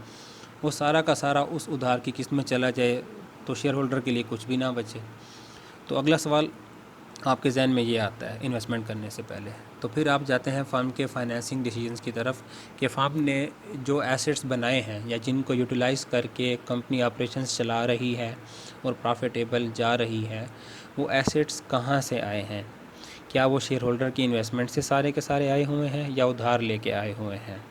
वो सारा का सारा उस उधार की किस्त में चला जाए तो शेयर होल्डर के लिए कुछ भी ना बचे। तो अगला सवाल आपके जहन में ये आता है इन्वेस्टमेंट करने से पहले। तो फिर आप जाते हैं फर्म के फाइनेंसिंग डिसीजंस की तरफ कि फर्म ने जो एसेट्स बनाए हैं या जिनको यूटिलाइज़ करके कंपनी ऑपरेशंस चला रही है और प्रॉफिटेबल जा रही है, वो एसेट्स कहाँ से आए हैं। क्या वो शेयर होल्डर की इन्वेस्टमेंट से सारे के सारे आए हुए हैं या उधार लेके आए हुए हैं।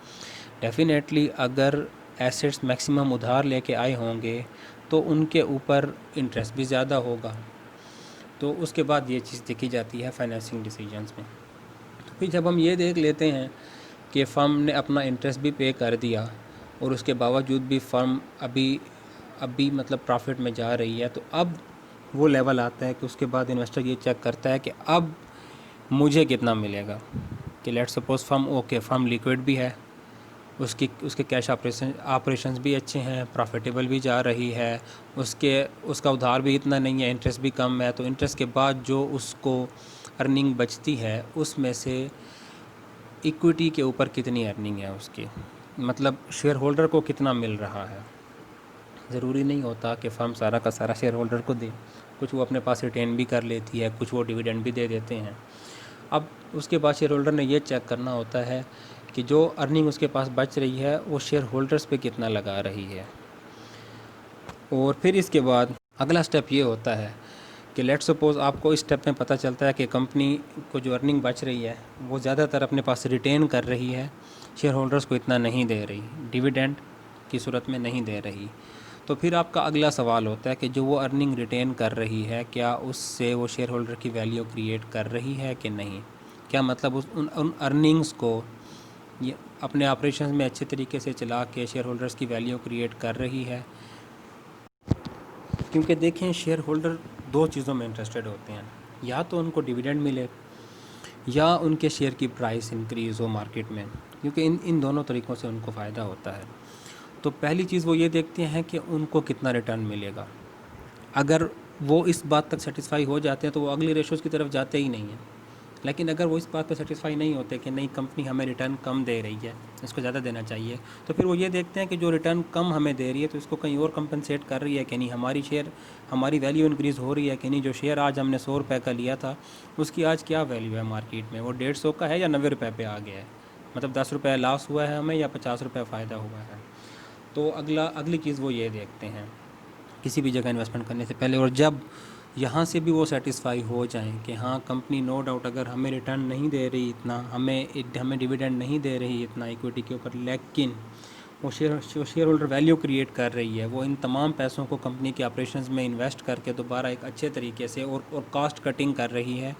डेफिनेटली अगर एसेट्स मैक्सिमम उधार लेके आए होंगे तो उनके ऊपर इंटरेस्ट भी ज़्यादा होगा। तो उसके बाद ये चीज़ देखी जाती है फाइनेंसिंग डिसीजंस में। तो फिर जब हम ये देख लेते हैं कि फ़र्म ने अपना इंटरेस्ट भी पे कर दिया और उसके बावजूद भी फ़र्म अभी मतलब प्रॉफिट में जा रही है, तो अब वो लेवल आता है कि उसके बाद इन्वेस्टर ये चेक करता है कि अब मुझे कितना मिलेगा। कि लेट्स सपोज फर्म लिक्विड भी है, उसके कैश ऑपरेशंस भी अच्छे हैं, प्रॉफिटेबल भी जा रही है, उसका उधार भी इतना नहीं है, इंटरेस्ट भी कम है। तो इंटरेस्ट के बाद जो उसको अर्निंग बचती है उसमें से इक्विटी के ऊपर कितनी अर्निंग है उसकी, मतलब शेयर होल्डर को कितना मिल रहा है। ज़रूरी नहीं होता कि फ़र्म सारा का सारा शेयर होल्डर को दे, कुछ वो अपने पास रिटेन भी कर लेती है, कुछ वो डिविडेंड भी दे देते हैं। अब उसके बाद शेयर होल्डर ने ये चेक करना होता है कि जो अर्निंग उसके पास बच रही है वो शेयर होल्डर्स पे कितना लगा रही है। और फिर इसके बाद अगला स्टेप ये होता है कि लेट्स सपोज़ आपको इस स्टेप में पता चलता है कि कंपनी को जो अर्निंग बच रही है वो ज़्यादातर अपने पास रिटेन कर रही है, शेयर होल्डर्स को इतना नहीं दे रही, डिविडेंड की सूरत में नहीं दे रही। तो फिर आपका अगला सवाल होता है कि जो वो अर्निंग रिटेन कर रही है क्या उससे वो शेयर होल्डर की वैल्यू क्रिएट कर रही है कि नहीं। क्या मतलब उन अर्निंग्स को ये अपने ऑपरेशंस में अच्छे तरीके से चला के शेयर होल्डर्स की वैल्यू क्रिएट कर रही है। क्योंकि देखें शेयर होल्डर 2 चीज़ों में इंटरेस्टेड होते हैं, या तो उनको डिविडेंड मिले या उनके शेयर की प्राइस इंक्रीज़ हो मार्केट में, क्योंकि इन दोनों तरीक़ों से उनको फ़ायदा होता है। तो पहली चीज़ वो ये देखते हैं कि उनको कितना रिटर्न मिलेगा। अगर वो इस बात तक सेटिस्फाई हो जाते हैं तो वो अगली रेशोज़ की तरफ जाते ही नहीं हैं। लेकिन अगर वो इस बात पर सेटिस्फाई नहीं होते कि नहीं कंपनी हमें रिटर्न कम दे रही है, इसको ज़्यादा देना चाहिए, तो फिर वो ये देखते हैं कि जो रिटर्न कम हमें दे रही है तो इसको कहीं और कंपनसेट कर रही है कि नहीं, हमारी वैल्यू इंक्रीज़ हो रही है कि नहीं। जो शेयर आज हमने 100 रुपये का लिया था उसकी आज क्या वैल्यू है मार्केट में, वो 150 का है या 90 रुपये पे आ गया है, मतलब 10 रुपये लॉस हुआ है हमें या 50 रुपये फ़ायदा हुआ है। तो अगली चीज़ वो ये देखते हैं किसी भी जगह इन्वेस्टमेंट करने से पहले। और जब यहाँ से भी वो सेटिस्फाई हो जाएं कि हाँ कंपनी नो डाउट अगर हमें रिटर्न नहीं दे रही इतना, हमें डिविडेंड नहीं दे रही इतना इक्विटी के ऊपर, लेकिन वो शेयर होल्डर वैल्यू क्रिएट कर रही है, वो इन तमाम पैसों को कंपनी के ऑपरेशंस में इन्वेस्ट करके दोबारा एक अच्छे तरीके से और कॉस्ट कटिंग कर रही है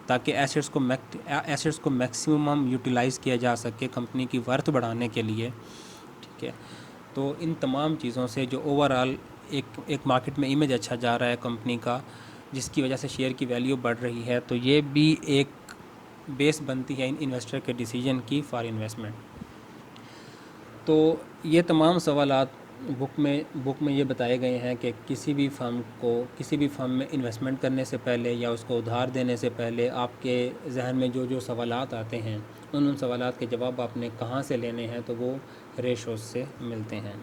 ताकि एसेट्स को मैक्सिमम यूटिलाइज़ किया जा सके कंपनी की वर्थ बढ़ाने के लिए। ठीक है, तो इन तमाम चीज़ों से जो ओवरऑल एक मार्केट में इमेज अच्छा जा रहा है कंपनी का, जिसकी वजह से शेयर की वैल्यू बढ़ रही है, तो ये भी एक बेस बनती है इन इन्वेस्टर के डिसीजन की फॉर इन्वेस्टमेंट। तो ये तमाम सवालात बुक में ये बताए गए हैं कि किसी भी फर्म में इन्वेस्टमेंट करने से पहले या उसको उधार देने से पहले आपके जहन में जो सवालात आते हैं उन सवालात के जवाब आपने कहाँ से लेने हैं, तो वो रेशोज़ से मिलते हैं।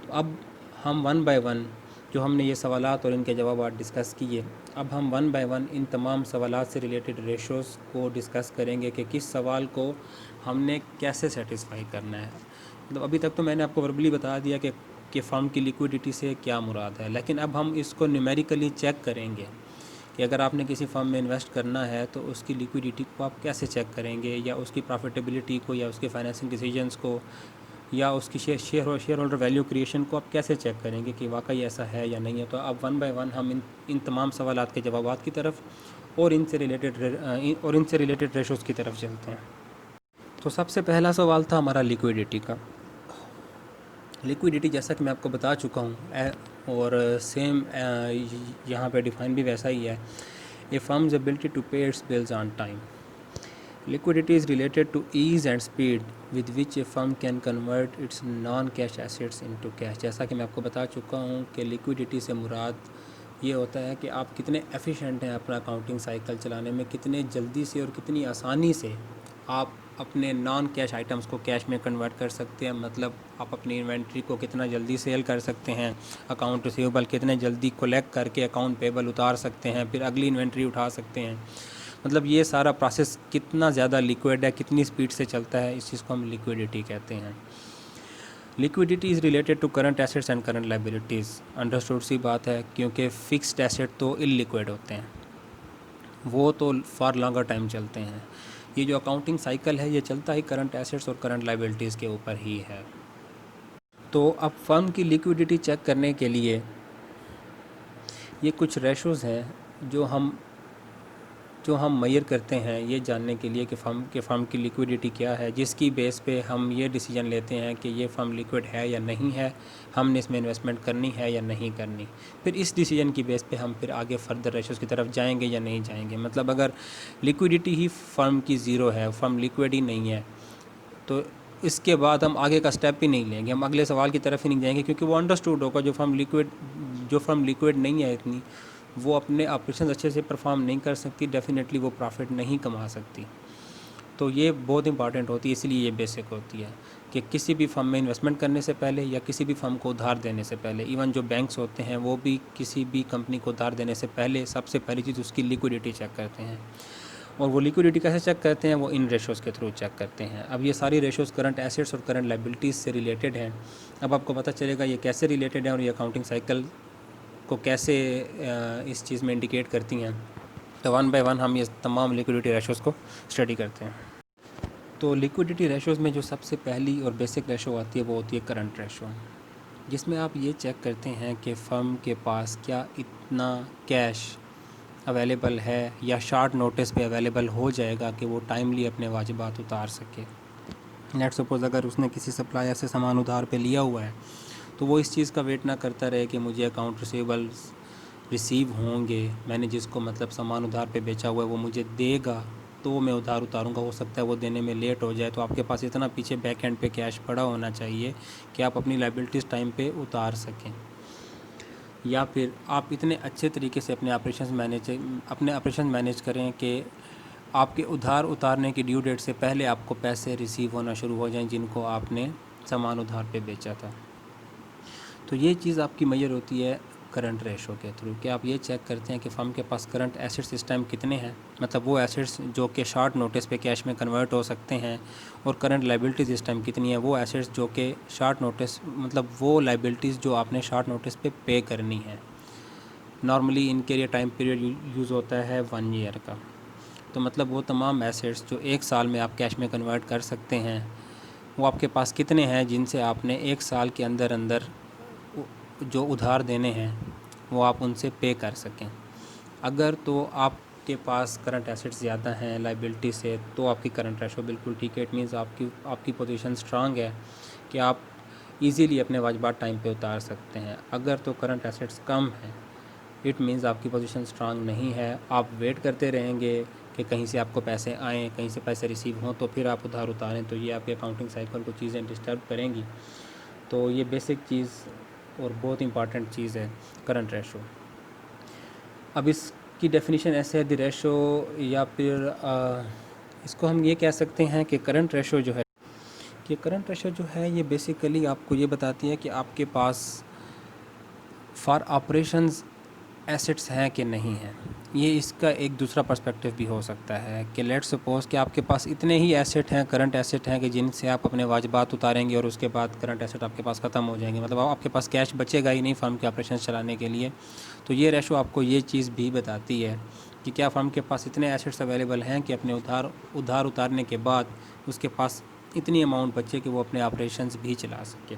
तो अब हम वन बाय वन जो हमने ये सवालात और इनके जवाब डिस्कस किए, अब हम वन बाय वन इन तमाम सवालात से रिलेटेड रेशोज़ को डिस्कस करेंगे कि किस सवाल को हमने कैसे सेटिस्फाई करना है। मतलब अभी तक तो मैंने आपको वर्बली बता दिया कि फर्म की लिक्विडिटी से क्या मुराद है, लेकिन अब हम इसको न्यूमेरिकली चेक करेंगे कि अगर आपने किसी फर्म में इन्वेस्ट करना है तो उसकी लिक्विडिटी को आप कैसे चेक करेंगे, या उसकी प्रॉफिटेबिलिटी को या उसके फाइनेंसिंग डिसीजंस को या उसकी शेयर होल्डर वैल्यू क्रिएशन को आप कैसे चेक करेंगे कि वाकई ऐसा है या नहीं है। तो अब वन बाय वन हम इन तमाम सवालात के जवाबात की तरफ और इनसे रिलेटेड रेशोज़ की तरफ चलते हैं। तो सबसे पहला सवाल था हमारा लिक्विडिटी का। लिक्विडिटी जैसा कि मैं आपको बता चुका हूँ और सेम यहाँ पे डिफ़ाइन भी वैसा ही है, ए फर्म्स एबिलिटी टू पे it's bills on time. Liquidity is related to ease and speed with which a firm can convert its non-cash assets into cash। जैसा कि मैं आपको बता चुका हूँ कि लिक्विडिटी से मुराद ये होता है कि आप कितने एफिशिएंट हैं अपना अकाउंटिंग साइकिल चलाने में, कितने जल्दी से और कितनी आसानी से आप अपने नॉन कैश आइटम्स को कैश में कन्वर्ट कर सकते हैं। मतलब आप अपनी इन्वेंट्री को कितना जल्दी सेल कर सकते हैं, अकाउंट रिसीवेबल कितने जल्दी कलेक्ट करके अकाउंट पेबल उतार सकते हैं, फिर अगली इन्वेंट्री उठा सकते हैं। मतलब ये सारा प्रोसेस कितना ज़्यादा लिक्विड है, कितनी स्पीड से चलता है, इस चीज़ को हम लिक्विडिटी कहते हैं। Liquidity is related to current assets and current liabilities. Understood सी बात है, क्योंकि फ़िक्स्ड एसेट तो इलिक्विड होते हैं, वो तो फॉर लॉन्गर टाइम चलते हैं। ये जो अकाउंटिंग साइकिल है ये चलता ही करंट एसेट्स और करंट लाइबिलिटीज़ के ऊपर ही है। तो अब फर्म की लिक्विडिटी चेक करने के लिए ये कुछ रेशोज़ हैं जो हम मेजर करते हैं, ये जानने के लिए कि फर्म की लिक्विडिटी क्या है, जिसकी बेस पे हम ये डिसीजन लेते हैं कि ये फर्म लिक्विड है या नहीं है, हमने इसमें इन्वेस्टमेंट करनी है या नहीं करनी। फिर इस डिसीजन की बेस पे हम फिर आगे फर्दर रेशोज़ की तरफ जाएंगे या नहीं जाएंगे। मतलब अगर लिक्विडिटी ही फर्म की ज़ीरो है, फर्म लिक्विड ही नहीं है, तो इसके बाद हम आगे का स्टेप ही नहीं लेंगे, हम अगले सवाल की तरफ ही नहीं जाएंगे, क्योंकि वो अंडरस्टूड होगा जो फर्म लिक्विड नहीं है इतनी, वो अपने ऑपरेशन अच्छे से परफॉर्म नहीं कर सकती, डेफिनेटली वो प्रॉफिट नहीं कमा सकती। तो ये बहुत इंपॉर्टेंट होती है, इसलिए ये बेसिक होती है कि किसी भी फर्म में इन्वेस्टमेंट करने से पहले या किसी भी फर्म को उधार देने से पहले, इवन जो बैंक्स होते हैं वो भी किसी भी कंपनी को उधार देने से पहले सबसे पहली चीज़ उसकी लिक्विडिटी चेक करते हैं। और वो लिक्विडिटी कैसे चेक करते हैं, वो इन रेशोज़ के थ्रू चेक करते हैं। अब ये सारी रेशोज़ करंट एसेट्स और करंट लाइबिलिटीज़ से रिलेटेड हैं। अब आपको पता चलेगा ये कैसे रिलेटेड है और ये अकाउंटिंग साइकिल को कैसे इस चीज़ में इंडिकेट करती हैं। तो वन बाय वन हम ये तमाम लिक्विडिटी रेशोज़ को स्टडी करते हैं। तो लिक्विडिटी रेशोज़ में जो सबसे पहली और बेसिक रेशो आती है वो होती है करंट रेशो, जिसमें आप ये चेक करते हैं कि फ़र्म के पास क्या इतना कैश अवेलेबल है या शॉर्ट नोटिस पे अवेलेबल हो जाएगा कि वो टाइमली अपने वाजिबात उतार सके। लेट्स सपोज़ अगर उसने किसी सप्लायर से सामान उधार पे लिया हुआ है, तो वो इस चीज़ का वेट ना करता रहे कि मुझे अकाउंट रिसीवेबल्स रिसीव होंगे, मैंने जिसको मतलब सामान उधार पे बेचा हुआ है वो मुझे देगा तो मैं उधार उतारूँगा, हो सकता है वो देने में लेट हो जाए। तो आपके पास इतना पीछे बैक एंड पे कैश पड़ा होना चाहिए कि आप अपनी लायबिलिटीज़ टाइम पे उतार सकें, या फिर आप इतने अच्छे तरीके से अपने ऑपरेशन मैनेज करें कि आपके उधार उतारने की ड्यू डेट से पहले आपको पैसे रिसीव होना शुरू हो जाएं जिनको आपने सामान उधार पे बेचा था। तो ये चीज़ आपकी मेजर होती है करंट रेशो के थ्रू, कि आप ये चेक करते हैं कि फ़र्म के पास करंट एसेट्स इस टाइम कितने हैं, मतलब वो एसेट्स जो कि शॉर्ट नोटिस पे कैश में कन्वर्ट हो सकते हैं, और करंट लायबिलिटीज़ इस टाइम कितनी है, वो एसेट्स जो कि शॉर्ट नोटिस मतलब वो लायबिलिटीज़ जो आपने शॉर्ट नोटिस पे पे करनी है। नॉर्मली इनके लिए टाइम पीरियड यूज़ होता है 1 ईयर का। तो मतलब वो तमाम एसेट्स जो 1 साल में आप कैश में कन्वर्ट कर सकते हैं, वो आपके पास कितने हैं जिनसे आपने 1 साल के अंदर अंदर जो उधार देने हैं वो आप उनसे पे कर सकें। अगर तो आपके पास करंट एसेट्स ज़्यादा हैं लायबिलिटी से, तो आपकी करंट रेशो बिल्कुल ठीक है। इट मीन्स आपकी पोजीशन स्ट्रांग है कि आप इजीली अपने वाजिबात टाइम पे उतार सकते हैं। अगर तो करंट एसेट्स कम हैं, इट मीन्स आपकी पोजीशन स्ट्रांग नहीं है, आप वेट करते रहेंगे कि कहीं से आपको पैसे आएँ, कहीं से पैसे रिसीव हों तो फिर आप उधार उतारें, तो ये आपके अकाउंटिंग साइकिल को चीज़ें डिस्टर्ब करेंगी। तो ये बेसिक चीज़ और बहुत इंपॉर्टेंट चीज़ है करंट रेशो। अब इसकी डेफिनेशन ऐसे है द रेशो, या फिर इसको हम ये कह सकते हैं कि करंट रेशो जो है ये बेसिकली आपको ये बताती है कि आपके पास फॉर ऑपरेशंस एसेट्स हैं कि नहीं हैं। ये इसका एक दूसरा पर्सपेक्टिव भी हो सकता है कि लेट्स सपोज़ कि आपके पास इतने ही एसेट हैं, करंट एसेट हैं कि जिनसे आप अपने वाजिबात उतारेंगे और उसके बाद करंट एसेट आपके पास ख़त्म हो जाएंगे, मतलब आपके पास कैश बचेगा ही नहीं फर्म के ऑपरेशन चलाने के लिए। तो ये रेशो आपको ये चीज़ भी बताती है कि क्या फर्म के पास इतने एसेट्स अवेलेबल हैं कि अपने उधार उतारने के बाद उसके पास इतनी अमाउंट बचे कि वो अपने ऑपरेशंस भी चला सके।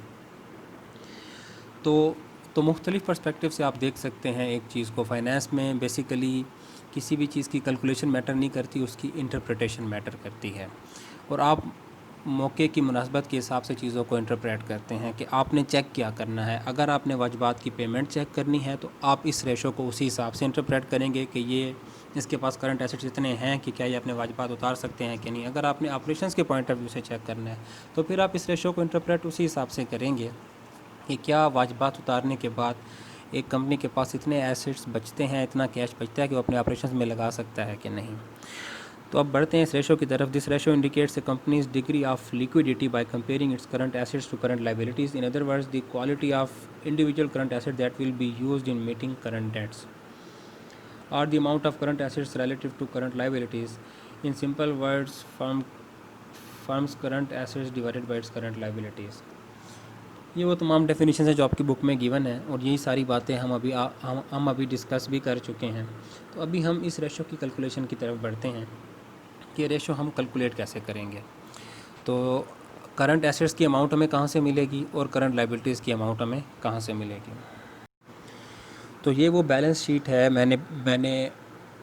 तो मुख्तलिफ़ पर्सपेक्टिव से आप देख सकते हैं एक चीज़ को। फाइनेंस में बेसिकली किसी भी चीज़ की कैलकुलेशन मैटर नहीं करती, उसकी इंटरप्रिटेशन मैटर करती है। और आप मौके की मुनासबत के हिसाब से चीज़ों को इंटरप्रेट करते हैं कि आपने चेक क्या करना है। अगर आपने वाजबात की पेमेंट चेक करनी है तो आप इस रेशो को उसी हिसाब से इंटरप्रेट करेंगे कि ये इसके पास करंट एसेट्स इतने हैं कि क्या ये अपने वाजबात उतार सकते हैं कि नहीं। अगर आपने ऑपरेशंस के पॉइंट ऑफ व्यू से चेक करना है तो फिर आप इस रेशो को इंटरप्रेट उसी हिसाब से करेंगे कि क्या वाजबात उतारने के बाद एक कंपनी के पास इतने एसेट्स बचते हैं, इतना कैश बचता है कि वो अपने ऑपरेशंस में लगा सकता है कि नहीं। तो अब बढ़ते हैं इस रेशो की तरफ। This ratio indicates a company's degree of liquidity by comparing its current assets to current liabilities. In other words the quality of individual current asset that will be used in meeting current debts और the amount of current assets relative to current liabilities. In simple words firm's current assets divided by its current liabilities. ये वो तमाम definition है जो आपकी book में given है और यही सारी बातें हम अभी डिस्कस भी कर चुके हैं। तो अभी हम इस रेशो की कैलकुलेशन की तरफ बढ़ते हैं कि रेशो हम कैलकुलेट कैसे करेंगे। तो करंट एसेट्स की अमाउंट हमें कहाँ से मिलेगी और करंट लाइबिलिटीज़ की अमाउंट हमें कहाँ से मिलेगी। तो ये वो बैलेंस शीट है मैंने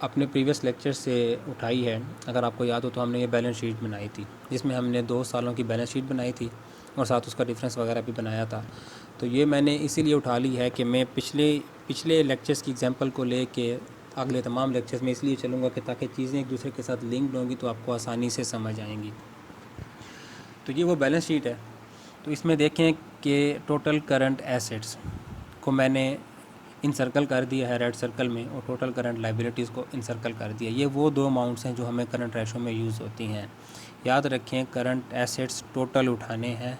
अपने प्रीवियस लेक्चर से उठाई है। अगर आपको याद हो तो हमने ये बैलेंस शीट बनाई थी जिसमें हमने 2 सालों की बैलेंस शीट बनाई थी और साथ उसका डिफरेंस वगैरह भी बनाया था। तो ये मैंने इसीलिए उठा ली है कि मैं पिछले लेक्चर्स की एग्जांपल को लेके अगले तमाम लेक्चर्स में इसलिए चलूँगा कि ताकि चीज़ें एक दूसरे के साथ लिंक्ड होंगी तो आपको आसानी से समझ आएंगी। तो ये वो बैलेंस शीट है। तो इसमें देखें कि टोटल करंट एसेट्स को मैंने इनसर्कल कर दिया है रेड सर्कल में और टोटल करंट लाइबिलिटीज़ को इनसर्कल कर दिया। ये वो 2 अमाउंट्स हैं जो हमें करंट रेशो में यूज़ होती हैं। याद रखें, करंट एसेट्स टोटल उठाने हैं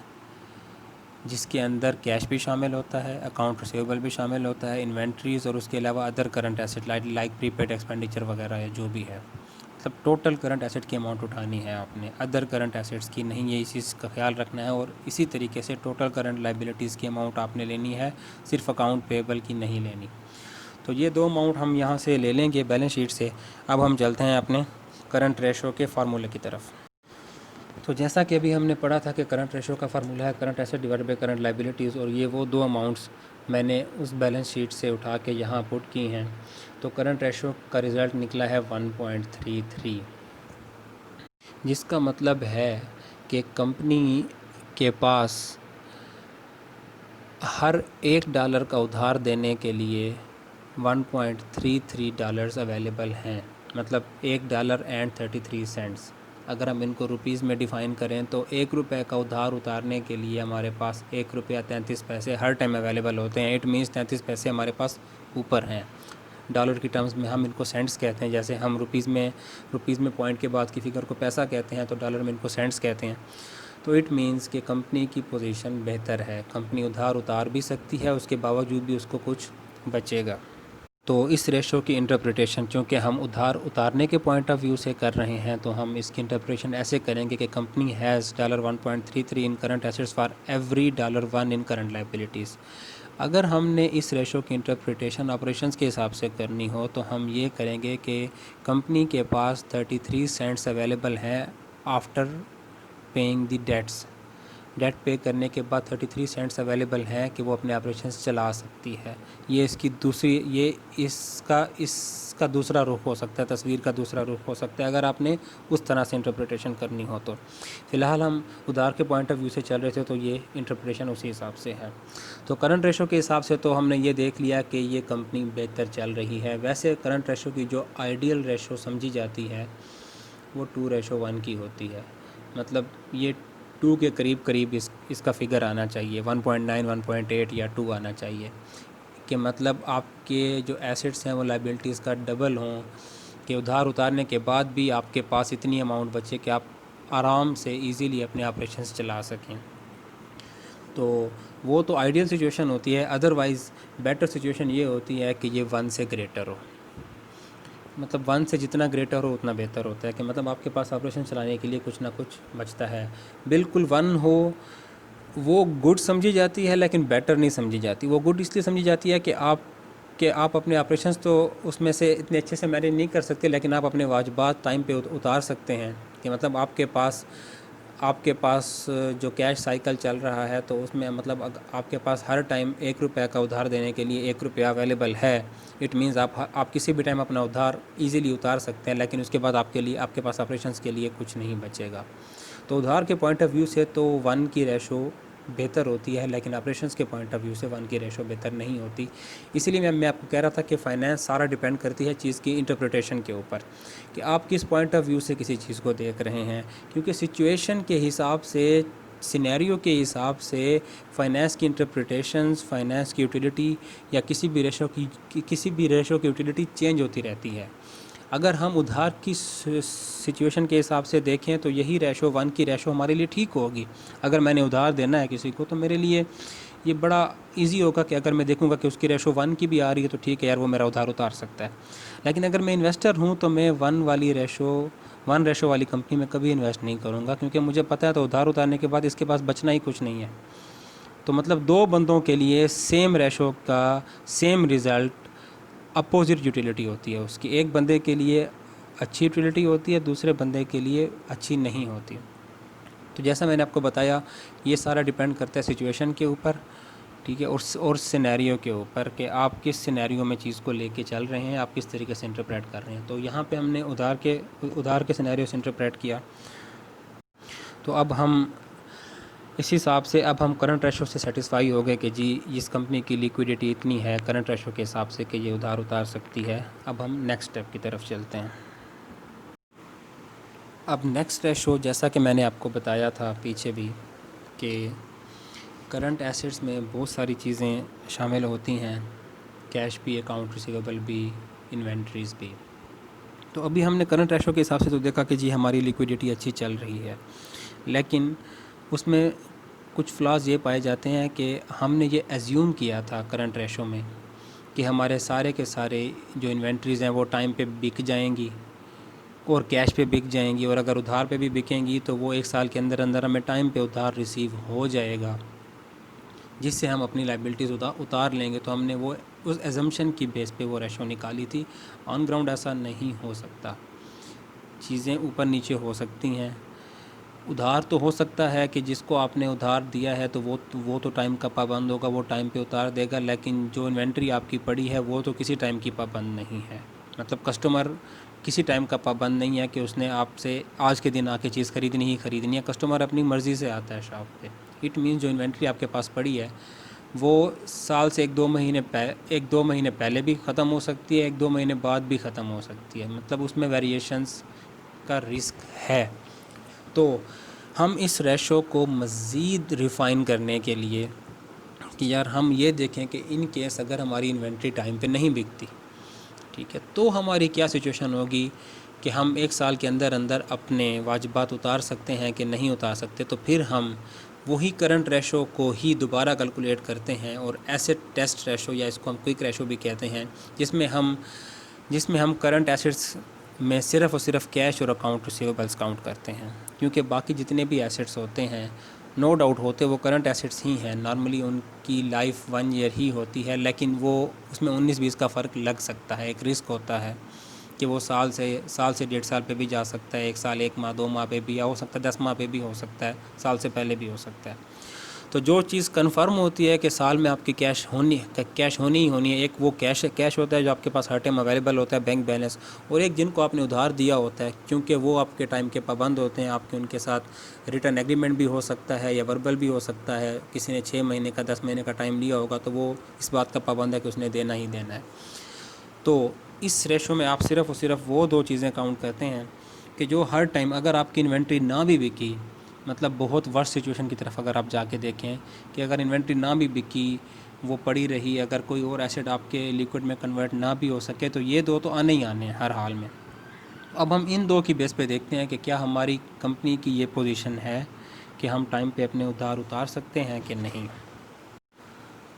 जिसके अंदर कैश भी शामिल होता है, अकाउंट रिसीवेबल भी शामिल होता है, इन्वेंट्रीज़ और उसके अलावा other current asset like prepaid expenditure वगैरह है जो भी है। मतलब टोटल करंट एसेट की अमाउंट उठानी है आपने, अदर करंट एसेट्स की नहीं। ये इस चीज़ का ख्याल रखना है। और इसी तरीके से टोटल करंट लाइबिलिटीज़ की अमाउंट आपने लेनी है, सिर्फ अकाउंट पेबल की नहीं लेनी। तो ये 2 अमाउंट हम यहाँ से ले लेंगे बैलेंस शीट से। अब हम चलते हैं अपने करंट रेशो के फार्मूले की तरफ। तो जैसा कि अभी हमने पढ़ा था कि करंट रेशो का फार्मूला है current asset divided by current liabilities, और ये वो 2 अमाउंट्स मैंने उस बैलेंस शीट से उठा के यहाँ पुट की हैं। तो करंट रेशो का रिज़ल्ट निकला है 1.33, जिसका मतलब है कि कंपनी के पास हर $1 का उधार देने के लिए $1.33 अवेलेबल हैं। मतलब $1.33। अगर हम इनको रुपीज़ में डिफ़ाइन करें तो ₹1 का उधार उतारने के लिए हमारे पास ₹1.33 हर टाइम अवेलेबल होते हैं। इट मीन्स 33 पैसे हमारे पास ऊपर हैं। डॉलर की टर्म्स में हम इनको सेंट्स कहते हैं। जैसे हम रुपीज़ में पॉइंट के बाद की फ़िगर को पैसा कहते हैं, तो डॉलर में इनको सेंट्स कहते हैं। तो इट मीन्स कि कंपनी की पोजीशन बेहतर है, कंपनी उधार उतार भी सकती है, उसके बावजूद भी उसको कुछ बचेगा। तो इस रेशो की इंटरप्रिटेशन चूँकि हम उधार उतारने के पॉइंट ऑफ व्यू से कर रहे हैं तो हम इसकी इंटरप्रिटेशन ऐसे करेंगे कि company has $1.33 in current assets for every $1 in current liabilities. अगर हमने इस रेशो की इंटरप्रिटेशन ऑपरेशंस के हिसाब से करनी हो तो हम ये करेंगे कि कंपनी के पास 33 सेंट्स अवेलेबल हैं after paying the debts. Debt पे करने के बाद 33 सेंट्स अवेलेबल हैं कि वो अपने ऑपरेशंस चला सकती है। ये इसका दूसरा रुख हो सकता है, तस्वीर का दूसरा रुख हो सकता है अगर आपने उस तरह से इंटरप्रिटेशन करनी हो तो। फ़िलहाल हम उधार के पॉइंट ऑफ व्यू से चल रहे थे तो ये इंटरप्रिटेशन उसी हिसाब से है। तो करंट रेशो के हिसाब से तो हमने ये देख लिया कि ये कंपनी बेहतर चल रही है। वैसे करंट रेशो की जो आइडियल रेशो समझी जाती है वो 2:1 की होती है। मतलब ये 2 के करीब इसका फिगर आना चाहिए, 1.9, 1.8 या 2 आना चाहिए कि मतलब आपके जो एसेट्स हैं वो लाइबिलिटीज़ का डबल हों, कि उधार उतारने के बाद भी आपके पास इतनी अमाउंट बचे कि आप आराम से इजीली अपने ऑपरेशंस चला सकें। तो वो तो आइडियल सिचुएशन होती है। अदरवाइज़ बेटर सिचुएशन ये होती है कि ये 1 से ग्रेटर हो। मतलब 1 से जितना ग्रेटर हो उतना बेहतर होता है कि मतलब आपके पास ऑपरेशन चलाने के लिए कुछ ना कुछ बचता है। बिल्कुल 1 हो वो गुड समझी जाती है लेकिन बेटर नहीं समझी जाती। वो गुड इसलिए समझी जाती है कि आप अपने ऑपरेशंस तो उसमें से इतने अच्छे से मैनेज नहीं कर सकते, लेकिन आप अपने वाजबात टाइम पे उतार सकते हैं। कि मतलब आपके पास आपके पास जो कैश साइकिल चल रहा है तो उसमें मतलब आपके पास हर टाइम 1 रुपये का उधार देने के लिए 1 रुपया अवेलेबल है, इट मीन्स आप किसी भी टाइम अपना उधार इजीली उतार सकते हैं, लेकिन उसके बाद आपके पास ऑपरेशंस के लिए कुछ नहीं बचेगा। तो उधार के पॉइंट ऑफ व्यू से तो 1 की रेशो बेहतर होती है, लेकिन ऑपरेशंस के पॉइंट ऑफ व्यू से 1 की रेशो बेहतर नहीं होती। इसीलिए मैं आपको कह रहा था कि फ़ाइनेंस सारा डिपेंड करती है चीज़ की इंटरप्रिटेशन के ऊपर, कि आप किस पॉइंट ऑफ व्यू से किसी चीज़ को देख रहे हैं, क्योंकि सिचुएशन के हिसाब से, सिनेरियो के हिसाब से फ़ाइनेंस की इंटरप्रिटेशंस, फ़ाइनेंस की यूटिलिटी या किसी भी रेशो की यूटिलिटी चेंज होती रहती है। अगर हम उधार की सिचुएशन के हिसाब से देखें तो यही रेशो 1 की रेशो हमारे लिए ठीक होगी। अगर मैंने उधार देना है किसी को तो मेरे लिए ये बड़ा इजी होगा कि अगर मैं देखूंगा कि उसकी रेशो 1 की भी आ रही है तो ठीक है यार, वो मेरा उधार उतार सकता है। लेकिन अगर मैं इन्वेस्टर हूँ तो मैं 1 रेशो वाली कंपनी में कभी इन्वेस्ट नहीं करूँगा, क्योंकि मुझे पता है तो उधार उतारने के बाद इसके पास बचना ही कुछ नहीं है। तो मतलब 2 बंदों के लिए सेम रेशो का सेम रिज़ल्ट अपोजिट यूटिलिटी होती है उसकी। एक बंदे के लिए अच्छी यूटिलिटी होती है, दूसरे बंदे के लिए अच्छी नहीं होती। तो जैसा मैंने आपको बताया, ये सारा डिपेंड करता है सिचुएशन के ऊपर, ठीक है, और सिनेरियो के ऊपर कि आप किस सिनेरियो में चीज़ को लेके चल रहे हैं, आप किस तरीके से इंटरप्रेट कर रहे हैं। तो यहाँ पे हमने उधार के सिनेरियो से इंटरप्रेट किया। तो अब हम इस हिसाब से अब हम करंट रेशो से सेटिस्फाई हो गए कि जी इस कंपनी की लिक्विडिटी इतनी है करंट रेशो के हिसाब से कि ये उधार उतार सकती है। अब हम नेक्स्ट स्टेप की तरफ चलते हैं। अब नेक्स्ट रेशो, जैसा कि मैंने आपको बताया था पीछे भी, कि करंट एसेट्स में बहुत सारी चीज़ें शामिल होती हैं, कैश भी, अकाउंट रिसीवेबल भी, इन्वेंट्रीज़ भी। तो अभी हमने करंट रेशो के हिसाब से तो देखा कि जी हमारी लिक्विडिटी अच्छी चल रही है, लेकिन उसमें कुछ फ्लॉज़ ये पाए जाते हैं कि हमने ये एज्यूम किया था करंट रेशो में कि हमारे सारे के सारे जो इन्वेंट्रीज़ हैं वो टाइम पे बिक जाएंगी और कैश पे बिक जाएंगी, और अगर उधार पे भी बिकेंगी तो वो 1 साल के अंदर अंदर हमें टाइम पे उधार रिसीव हो जाएगा, जिससे हम अपनी लाइबिलिटीज़ उतार लेंगे। तो हमने वो उस एजम्पशन की बेस पे वो रेशो निकाली थी। ऑन ग्राउंड ऐसा नहीं हो सकता, चीज़ें ऊपर नीचे हो सकती हैं। उधार तो हो सकता है कि जिसको आपने उधार दिया है तो वो तो टाइम का पाबंद होगा, वो टाइम पे उतार देगा, लेकिन जो इन्वेंट्री आपकी पड़ी है वो तो किसी टाइम की पाबंद नहीं है। मतलब कस्टमर किसी टाइम का पाबंद नहीं है कि उसने आपसे आज के दिन आके चीज़ ख़रीदनी ही ख़रीदनी है। कस्टमर अपनी मर्ज़ी से आता है शॉप पे। इट मीन्स जो इन्वेंट्री आपके पास पड़ी है वो साल से 1-2 महीने पहले भी ख़त्म हो सकती है, 1-2 महीने बाद भी ख़त्म हो सकती है। मतलब उसमें वेरिएशंस का रिस्क है। तो हम इस रेशो को मज़ीद रिफ़ाइन करने के लिए कि यार हम ये देखें कि इन केस अगर हमारी इन्वेंट्री टाइम पे नहीं बिकती, ठीक है, तो हमारी क्या सिचुएशन होगी कि हम 1 साल के अंदर अंदर अपने वाजिबात उतार सकते हैं कि नहीं उतार सकते। तो फिर हम वही करंट रेशो को ही दोबारा कैलकुलेट करते हैं और एसेट टेस्ट रेशो, या इसको हम क्विक रेशो भी कहते हैं, जिसमें हम करंट एसेट्स में सिर्फ़ और सिर्फ कैश और अकाउंट रिसीवेबल्स काउंट करते हैं, क्योंकि बाकी जितने भी एसेट्स होते हैं नो डाउट होते वो करंट एसेट्स ही हैं। नॉर्मली उनकी लाइफ 1 ईयर ही होती है, लेकिन वो उसमें 19-20 का फ़र्क लग सकता है। एक रिस्क होता है कि वो साल से 1.5 साल पे भी जा सकता है, 1 साल 1 माह 2 माह पे भी, या हो सकता है 10 माह पे भी हो सकता है, साल से पहले भी हो सकता है। तो जो चीज़ कंफर्म होती है कि साल में आपकी कैश होनी ही होनी है, एक वो कैश होता है जो आपके पास हर टाइम अवेलेबल होता है, बैंक बैलेंस, और एक जिनको आपने उधार दिया होता है, क्योंकि वो आपके टाइम के पाबंद होते हैं। आपके उनके साथ रिटर्न एग्रीमेंट भी हो सकता है या वर्बल भी हो सकता है। किसी ने 6 महीने का 10 महीने का टाइम लिया होगा तो वो इस बात का पाबंद है कि उसने देना ही देना है। तो इस रेशो में आप सिर्फ़ और सिर्फ वो 2 चीज़ें काउंट करते हैं कि जो हर टाइम अगर आपकी इन्वेंट्री ना भी बिकी, मतलब बहुत वर्स्ट सिचुएशन की तरफ अगर आप जाके देखें कि अगर इन्वेंट्री ना भी बिकी, वो पड़ी रही, अगर कोई और एसेट आपके लिक्विड में कन्वर्ट ना भी हो सके, तो ये 2 तो आने ही आने हैं हर हाल में। अब हम इन 2 की बेस पे देखते हैं कि क्या हमारी कंपनी की ये पोजीशन है कि हम टाइम पे अपने उधार उतार सकते हैं कि नहीं।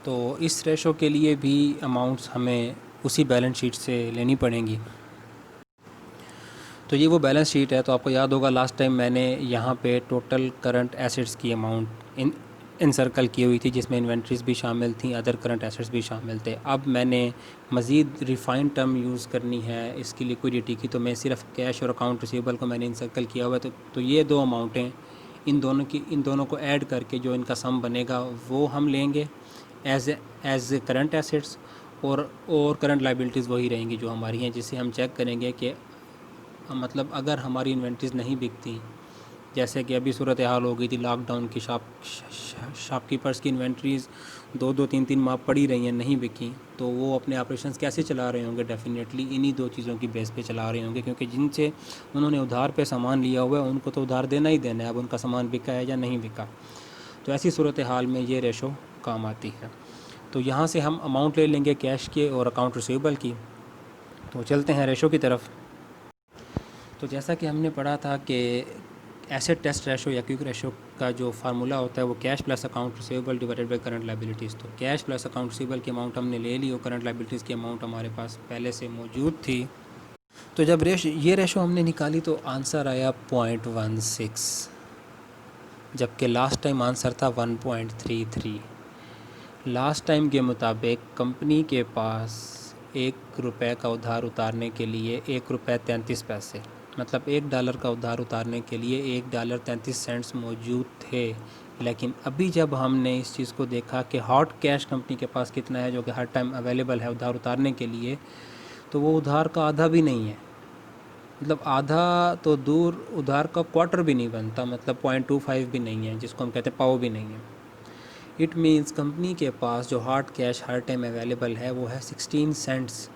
तो इस रेशो के लिए भी अमाउंट्स हमें उसी बैलेंस शीट से लेनी पड़ेंगी। तो ये वो बैलेंस शीट है। तो आपको याद होगा लास्ट टाइम मैंने यहाँ पे टोटल करंट एसेट्स की अमाउंट इनसर्कल की हुई थी, जिसमें इन्वेंट्रीज़ भी शामिल थी, अदर करंट एसेट्स भी शामिल थे। अब मैंने मज़ीद रिफ़ाइंड टर्म यूज़ करनी है इसकी लिक्विडिटी की, तो मैं सिर्फ कैश और अकाउंट रिसीवेबल को मैंने इनसर्कल किया हुआ है। तो ये 2 अमाउंटें इन दोनों को ऐड करके जो इनका सम बनेगा वो हम लेंगे एज करंट एसेट्स, और करंट लाइबिलिटीज़ वही रहेंगी जो हमारी हैं, जिससे हम चेक करेंगे कि मतलब अगर हमारी इन्वेंट्रीज़ नहीं बिकती, जैसे कि अभी सूरत हाल हो गई थी लॉकडाउन की, शॉपकीपर्स की इन्वेंट्रीज़ 2-3 माह पड़ी रही हैं, नहीं बिकी, तो वो अपने ऑपरेशंस कैसे चला रहे होंगे? डेफिनेटली इन्हीं दो चीज़ों की बेस पे चला रहे होंगे, क्योंकि जिनसे उन्होंने उधार पे सामान लिया हुआ है उनको तो उधार देना ही देना है, अब उनका सामान बिका है या नहीं बिका। तो ऐसी सूरत हाल में ये रेशो काम आती है। तो यहाँ से हम अमाउंट ले लेंगे कैश के और अकाउंट रिसीवेबल की। तो चलते हैं रेशो की तरफ। तो जैसा कि हमने पढ़ा था कि एसेट टेस्ट रेशो या क्विक रेशो का जो फार्मूला होता है वो cash plus account receivable divided by current liabilities. तो कैश प्लस अकाउंट रिसीवेबल की अमाउंट हमने ले ली और करंट लाइबिलिटीज़ की अमाउंट हमारे पास पहले से मौजूद थी। तो जब ये रेशो हमने निकाली तो आंसर आया 0.16, जबकि लास्ट टाइम आंसर था 1.33। लास्ट टाइम के मुताबिक कंपनी के पास ₹1 का उधार उतारने के लिए ₹1.33, मतलब $1 का उधार उतारने के लिए $1.33 मौजूद थे। लेकिन अभी जब हमने इस चीज़ को देखा कि हॉट कैश कंपनी के पास कितना है, जो कि हर टाइम अवेलेबल है उधार उतारने के लिए, तो वो उधार का आधा भी नहीं है। मतलब आधा तो दूर, उधार का क्वार्टर भी नहीं बनता, मतलब 0.25 भी नहीं है, जिसको हम कहते हैं पाव भी नहीं है। इट मीन्स कंपनी के पास जो हार्ड कैश हर टाइम अवेलेबल है वो है 16 सेंट्स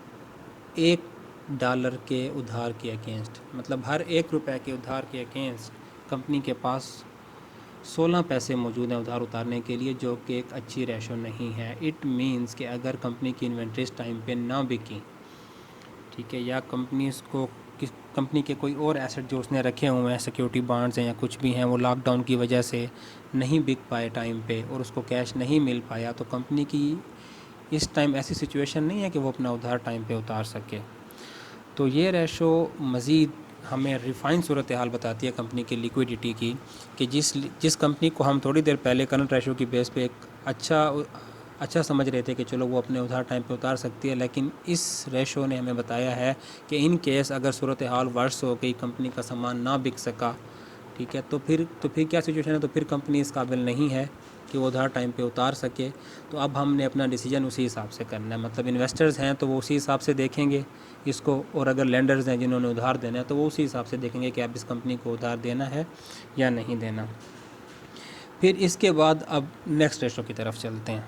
$1 के उधार के अगेंस्ट, मतलब हर ₹1 के उधार के अगेंस्ट कंपनी के पास 16 पैसे मौजूद हैं उधार उतारने के लिए, जो कि एक अच्छी रेशो नहीं है। इट मीन्स कि अगर कंपनी की इन्वेंट्रीज टाइम पे ना बिकी, ठीक है, या कंपनी के कोई और एसेट जो उसने रखे हुए हैं, सिक्योरिटी बॉन्ड्स हैं या कुछ भी हैं, वो लॉकडाउन की वजह से नहीं बिक पाए टाइम पे और उसको कैश नहीं मिल पाया, तो कंपनी की इस टाइम ऐसी सिचुएशन नहीं है कि वो अपना उधार टाइम पे उतार सके। तो ये रेशो मज़ीद हमें रिफ़ाइन सूरत हाल बताती है कंपनी की लिक्विडिटी की, कि जिस कंपनी को हम थोड़ी देर पहले करंट रेशो की बेस पे एक अच्छा समझ रहे थे कि चलो वो अपने उधार टाइम पे उतार सकती है, लेकिन इस रेशो ने हमें बताया है कि इन केस अगर सूरत हाल वर्स हो गई, कंपनी का सामान ना बिक सका, ठीक है, तो फिर क्या सिचुएशन है? तो फिर कंपनी इस काबिल नहीं है कि वो उधार टाइम पे उतार सके। तो अब हमने अपना डिसीजन उसी हिसाब से करना है, मतलब इन्वेस्टर्स हैं तो वो उसी हिसाब से देखेंगे इसको, और अगर लेंडर्स हैं जिन्होंने उधार देना है तो वो उसी हिसाब से देखेंगे कि अब इस कंपनी को उधार देना है या नहीं देना। फिर इसके बाद अब नेक्स्ट रेशो की तरफ चलते हैं।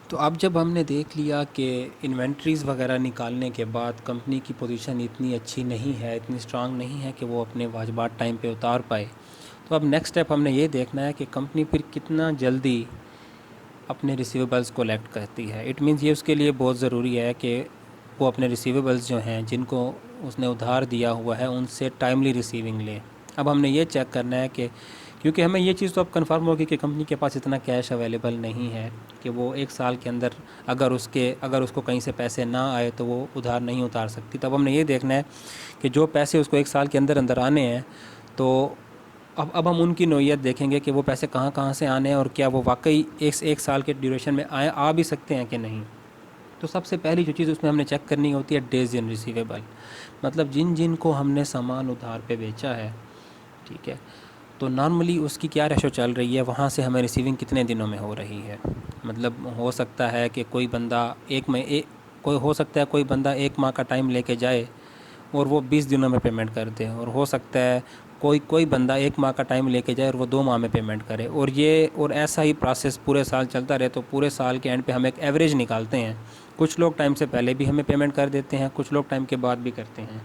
तो अब जब हमने देख लिया कि इन्वेंट्रीज़ वगैरह निकालने के बाद कंपनी की पोजीशन इतनी अच्छी नहीं है, इतनी स्ट्रांग नहीं है कि वो अपने वाजबात टाइम पे उतार पाए, तो अब नेक्स्ट स्टेप हमने ये देखना है कि कंपनी फिर कितना जल्दी अपने रिसीवेबल्स कलेक्ट करती है। इट मीन्स ये उसके लिए बहुत ज़रूरी है कि वो अपने रिसीवेबल्स जो हैं जिनको उसने उधार दिया हुआ है उनसे टाइमली रिसीविंग ले। अब हमने ये चेक करना है कि, क्योंकि हमें ये चीज़ तो अब कंफर्म होगी कि कंपनी के पास इतना कैश अवेलेबल नहीं है कि वो एक साल के अंदर अगर उसको कहीं से पैसे ना आए तो वो उधार नहीं उतार सकती। तब हमने ये देखना है कि जो पैसे उसको एक साल के अंदर अंदर आने हैं, तो अब हम उनकी नोयत देखेंगे कि वो पैसे कहाँ से आने हैं और क्या वो वाकई एक साल के ड्यूरेशन में आ भी सकते हैं कि नहीं। तो सबसे पहली जो चीज़ उसमें हमने चेक करनी होती है डेज इन रिसीवेबल, मतलब जिन को हमने सामान उधार पे बेचा है, ठीक है, तो नॉर्मली उसकी क्या रेशो चल रही है, वहाँ से हमें रिसीविंग कितने दिनों में हो रही है। मतलब हो सकता है कि कोई बंदा कोई बंदा 1 माह का टाइम लेके जाए और वो 20 दिनों में पेमेंट कर दे, और हो सकता है कोई बंदा 1 माह का टाइम लेके जाए और वो 2 माह में पेमेंट करे, और ऐसा ही प्रोसेस पूरे साल चलता रहे। तो पूरे साल के एंड पे हम एक एवरेज निकालते हैं। कुछ लोग टाइम से पहले भी हमें पेमेंट कर देते हैं, कुछ लोग टाइम के बाद भी करते हैं।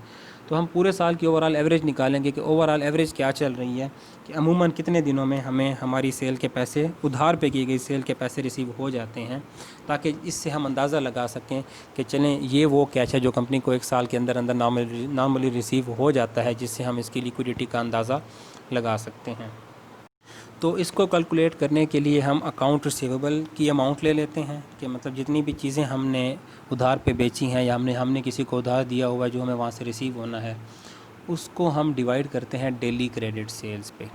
तो हम पूरे साल की ओवरऑल एवरेज निकालेंगे कि ओवरऑल एवरेज क्या चल रही है, कि अमूमन कितने दिनों में हमें हमारी सेल के पैसे, उधार पे की गई सेल के पैसे रिसीव हो जाते हैं, ताकि इससे हम अंदाज़ा लगा सकें कि चलें ये वो कैश है जो कंपनी को एक साल के अंदर अंदर नॉर्मली रिसीव हो जाता है, जिससे हम इसकी लिक्विडिटी का अंदाज़ा लगा सकते हैं। तो इसको कैलकुलेट करने के लिए हम अकाउंट रिसीवेबल की अमाउंट ले लेते हैं, कि मतलब जितनी भी चीज़ें हमने उधार पे बेची हैं या हमने किसी को उधार दिया हुआ है जो हमें वहाँ से रिसीव होना है, उसको हम डिवाइड करते हैं डेली क्रेडिट सेल्स पे।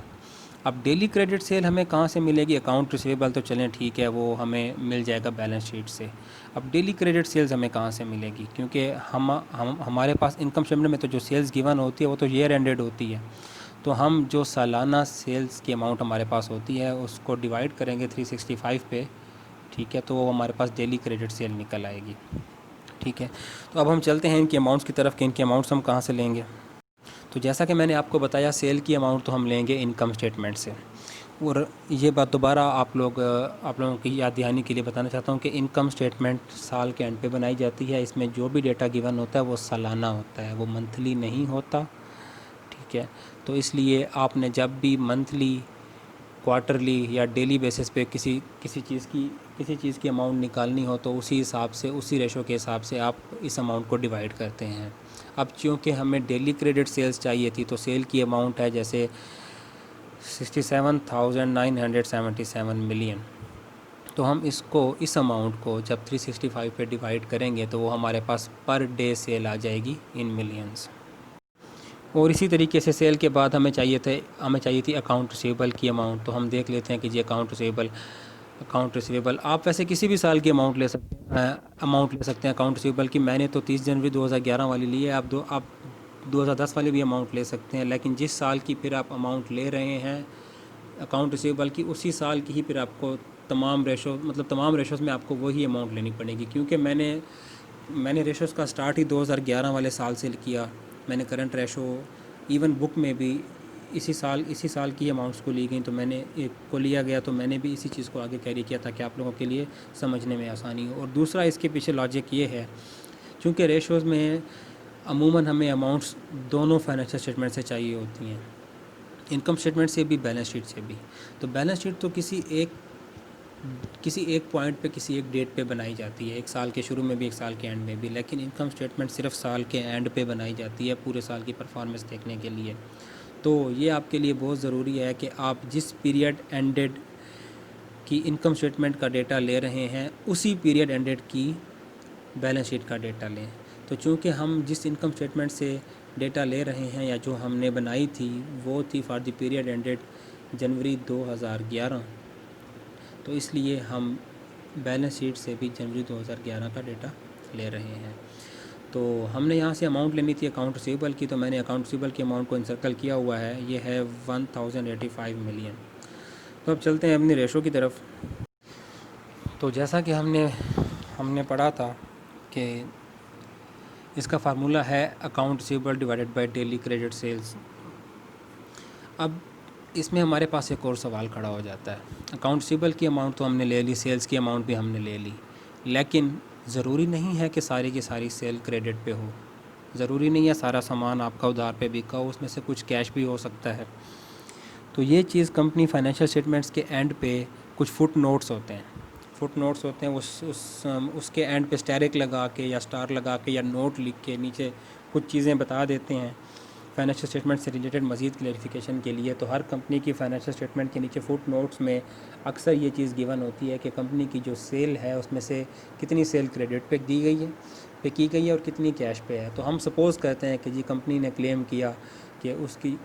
अब डेली क्रेडिट सेल हमें कहाँ से मिलेगी? अकाउंट रिसीवेबल तो चलें ठीक है, वो हमें मिल जाएगा बैलेंस शीट से। अब डेली क्रेडिट सेल्स हमें कहाँ से मिलेगी? क्योंकि हमारे पास इनकम स्टेटमेंट में तो जो सेल्स गिवन होती है वो तो ईयर एंडेड होती है। तो हम जो सालाना सेल्स की अमाउंट हमारे पास होती है उसको डिवाइड करेंगे 365 पे, ठीक है, तो वो हमारे पास डेली क्रेडिट सेल निकल आएगी, ठीक है। तो अब हम चलते हैं इनके अमाउंट्स की तरफ कि इनके अमाउंट्स हम कहाँ से लेंगे। तो जैसा कि मैंने आपको बताया, सेल की अमाउंट तो हम लेंगे इनकम स्टेटमेंट से। और ये बात दोबारा आप लोगों की याद दहानी के लिए बताना चाहता हूँ कि इनकम स्टेटमेंट साल के एंड पे बनाई जाती है। इसमें जो भी डेटा गिवन होता है वो सालाना होता है, वो मंथली नहीं होता, ठीक है। तो इसलिए आपने जब भी मंथली, क्वार्टरली या डेली बेसिस पे किसी चीज़ की अमाउंट निकालनी हो तो उसी हिसाब से, उसी रेशो के हिसाब से आप इस अमाउंट को डिवाइड करते हैं। अब चूँकि हमें डेली क्रेडिट सेल्स चाहिए थी तो सेल की अमाउंट है जैसे 67,977 मिलियन। तो हम इस अमाउंट को जब 365 पे डिवाइड करेंगे तो वो हमारे पास पर डे सेल आ जाएगी इन मिलियंस। और इसी तरीके से सेल के बाद हमें चाहिए थी अकाउंट रिसीवेबल की अमाउंट। तो हम देख लेते हैं कि जी अकाउंट रिसीवेबल आप वैसे किसी भी साल की अमाउंट ले सकते हैं अकाउंट रिसीवेबल की। मैंने तो 30 जनवरी 2011 वाली ली है, आप 2010 वाली भी अमाउंट ले सकते हैं, लेकिन जिस साल की फिर आप अमाउंट ले रहे हैं अकाउंट रिसीवेबल की, उसी साल की ही फिर आपको तमाम रेशोज़ में आपको वही अमाउंट लेनी पड़ेगी। क्योंकि मैंने रेशोज़ का स्टार्ट ही 2011 वाले साल से किया। मैंने करंट रेशो इवन बुक में भी इसी साल की अमाउंट्स को ली गई, तो लिया गया, तो मैंने भी इसी चीज़ को आगे कैरी किया ताकि आप लोगों के लिए समझने में आसानी हो। और दूसरा इसके पीछे लॉजिक ये है, चूँकि रेशोज़ में अमूमन हमें अमाउंट्स दोनों फाइनेंशियल स्टेटमेंट से चाहिए होती हैं, इनकम स्टेटमेंट से भी, बैलेंस शीट से भी। तो बैलेंस शीट तो किसी एक पॉइंट पे, किसी एक डेट पे बनाई जाती है, एक साल के शुरू में भी, एक साल के एंड में भी, लेकिन इनकम स्टेटमेंट सिर्फ साल के एंड पे बनाई जाती है पूरे साल की परफॉर्मेंस देखने के लिए। तो ये आपके लिए बहुत ज़रूरी है कि आप जिस पीरियड एंडेड की इनकम स्टेटमेंट का डेटा ले रहे हैं उसी पीरियड एंडेड की बैलेंस शीट का डेटा लें। तो चूँकि हम जिस इनकम स्टेटमेंट से डेटा ले रहे हैं या जो हमने बनाई थी वो थी फॉर द पीरियड एंडेड जनवरी 2011, तो इसलिए हम बैलेंस शीट से भी जनवरी 2011 का डेटा ले रहे हैं। तो हमने यहाँ से अमाउंट लेनी थी अकाउंट रिसीवेबल की, तो मैंने अकाउंट रिसीवेबल की अमाउंट को इंसर्कल किया हुआ है, ये है 1085 मिलियन। तो अब चलते हैं अपनी रेशो की तरफ। तो जैसा कि हमने पढ़ा था कि इसका फार्मूला है account receivable divided by daily credit sales. अब इसमें हमारे पास एक और सवाल खड़ा हो जाता है, अकाउंट रिसीवेबल की अमाउंट तो हमने ले ली, सेल्स की अमाउंट भी हमने ले ली, लेकिन ज़रूरी नहीं है कि सारी की सारी सेल क्रेडिट पे हो। ज़रूरी नहीं है सारा सामान आपका उधार पे बिका हो, उसमें से कुछ कैश भी हो सकता है। तो ये चीज़ कंपनी फाइनेंशियल स्टेटमेंट्स के एंड पे कुछ फुट नोट्स होते हैं, उसके एंड पे स्टैरिक लगा के या स्टार लगा के या नोट लिख के नीचे कुछ चीज़ें बता देते हैं फाइनेंशियल स्टेटमेंट से रिलेटेड मज़ीद क्लैरिफिकेशन के लिए। तो हर कंपनी की फाइनेंशियल स्टेटमेंट के नीचे फुट नोट्स में अक्सर ये चीज़ गिवन होती है कि कंपनी की जो सेल है उसमें से कितनी सेल क्रेडिट पे की गई है और कितनी कैश पे है। तो हम सपोज़ करते हैं कि जी कंपनी ने क्लेम किया कि उसकी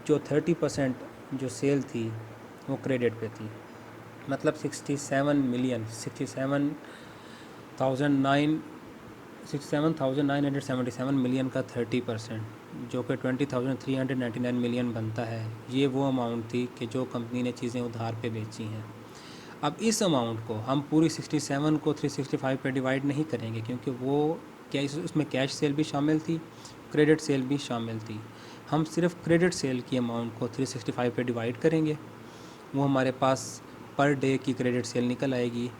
जो 30% जो सेल थी वो क्रेडिट पे थी, मतलब 67,977 मिलियन का 30%, जो कि 20,399 मिलियन बनता है। ये वो अमाउंट थी कि जो कंपनी ने चीज़ें उधार पे बेची हैं। अब इस अमाउंट को हम पूरी 67 को 365 पे डिवाइड नहीं करेंगे, क्योंकि वो उसमें कैश सेल भी शामिल थी, क्रेडिट सेल भी शामिल थी। हम सिर्फ क्रेडिट सेल की अमाउंट को 365 पे डिवाइड करेंगे, वो हमारे पास पर डे की क्रेडिट सेल निकल आएगी।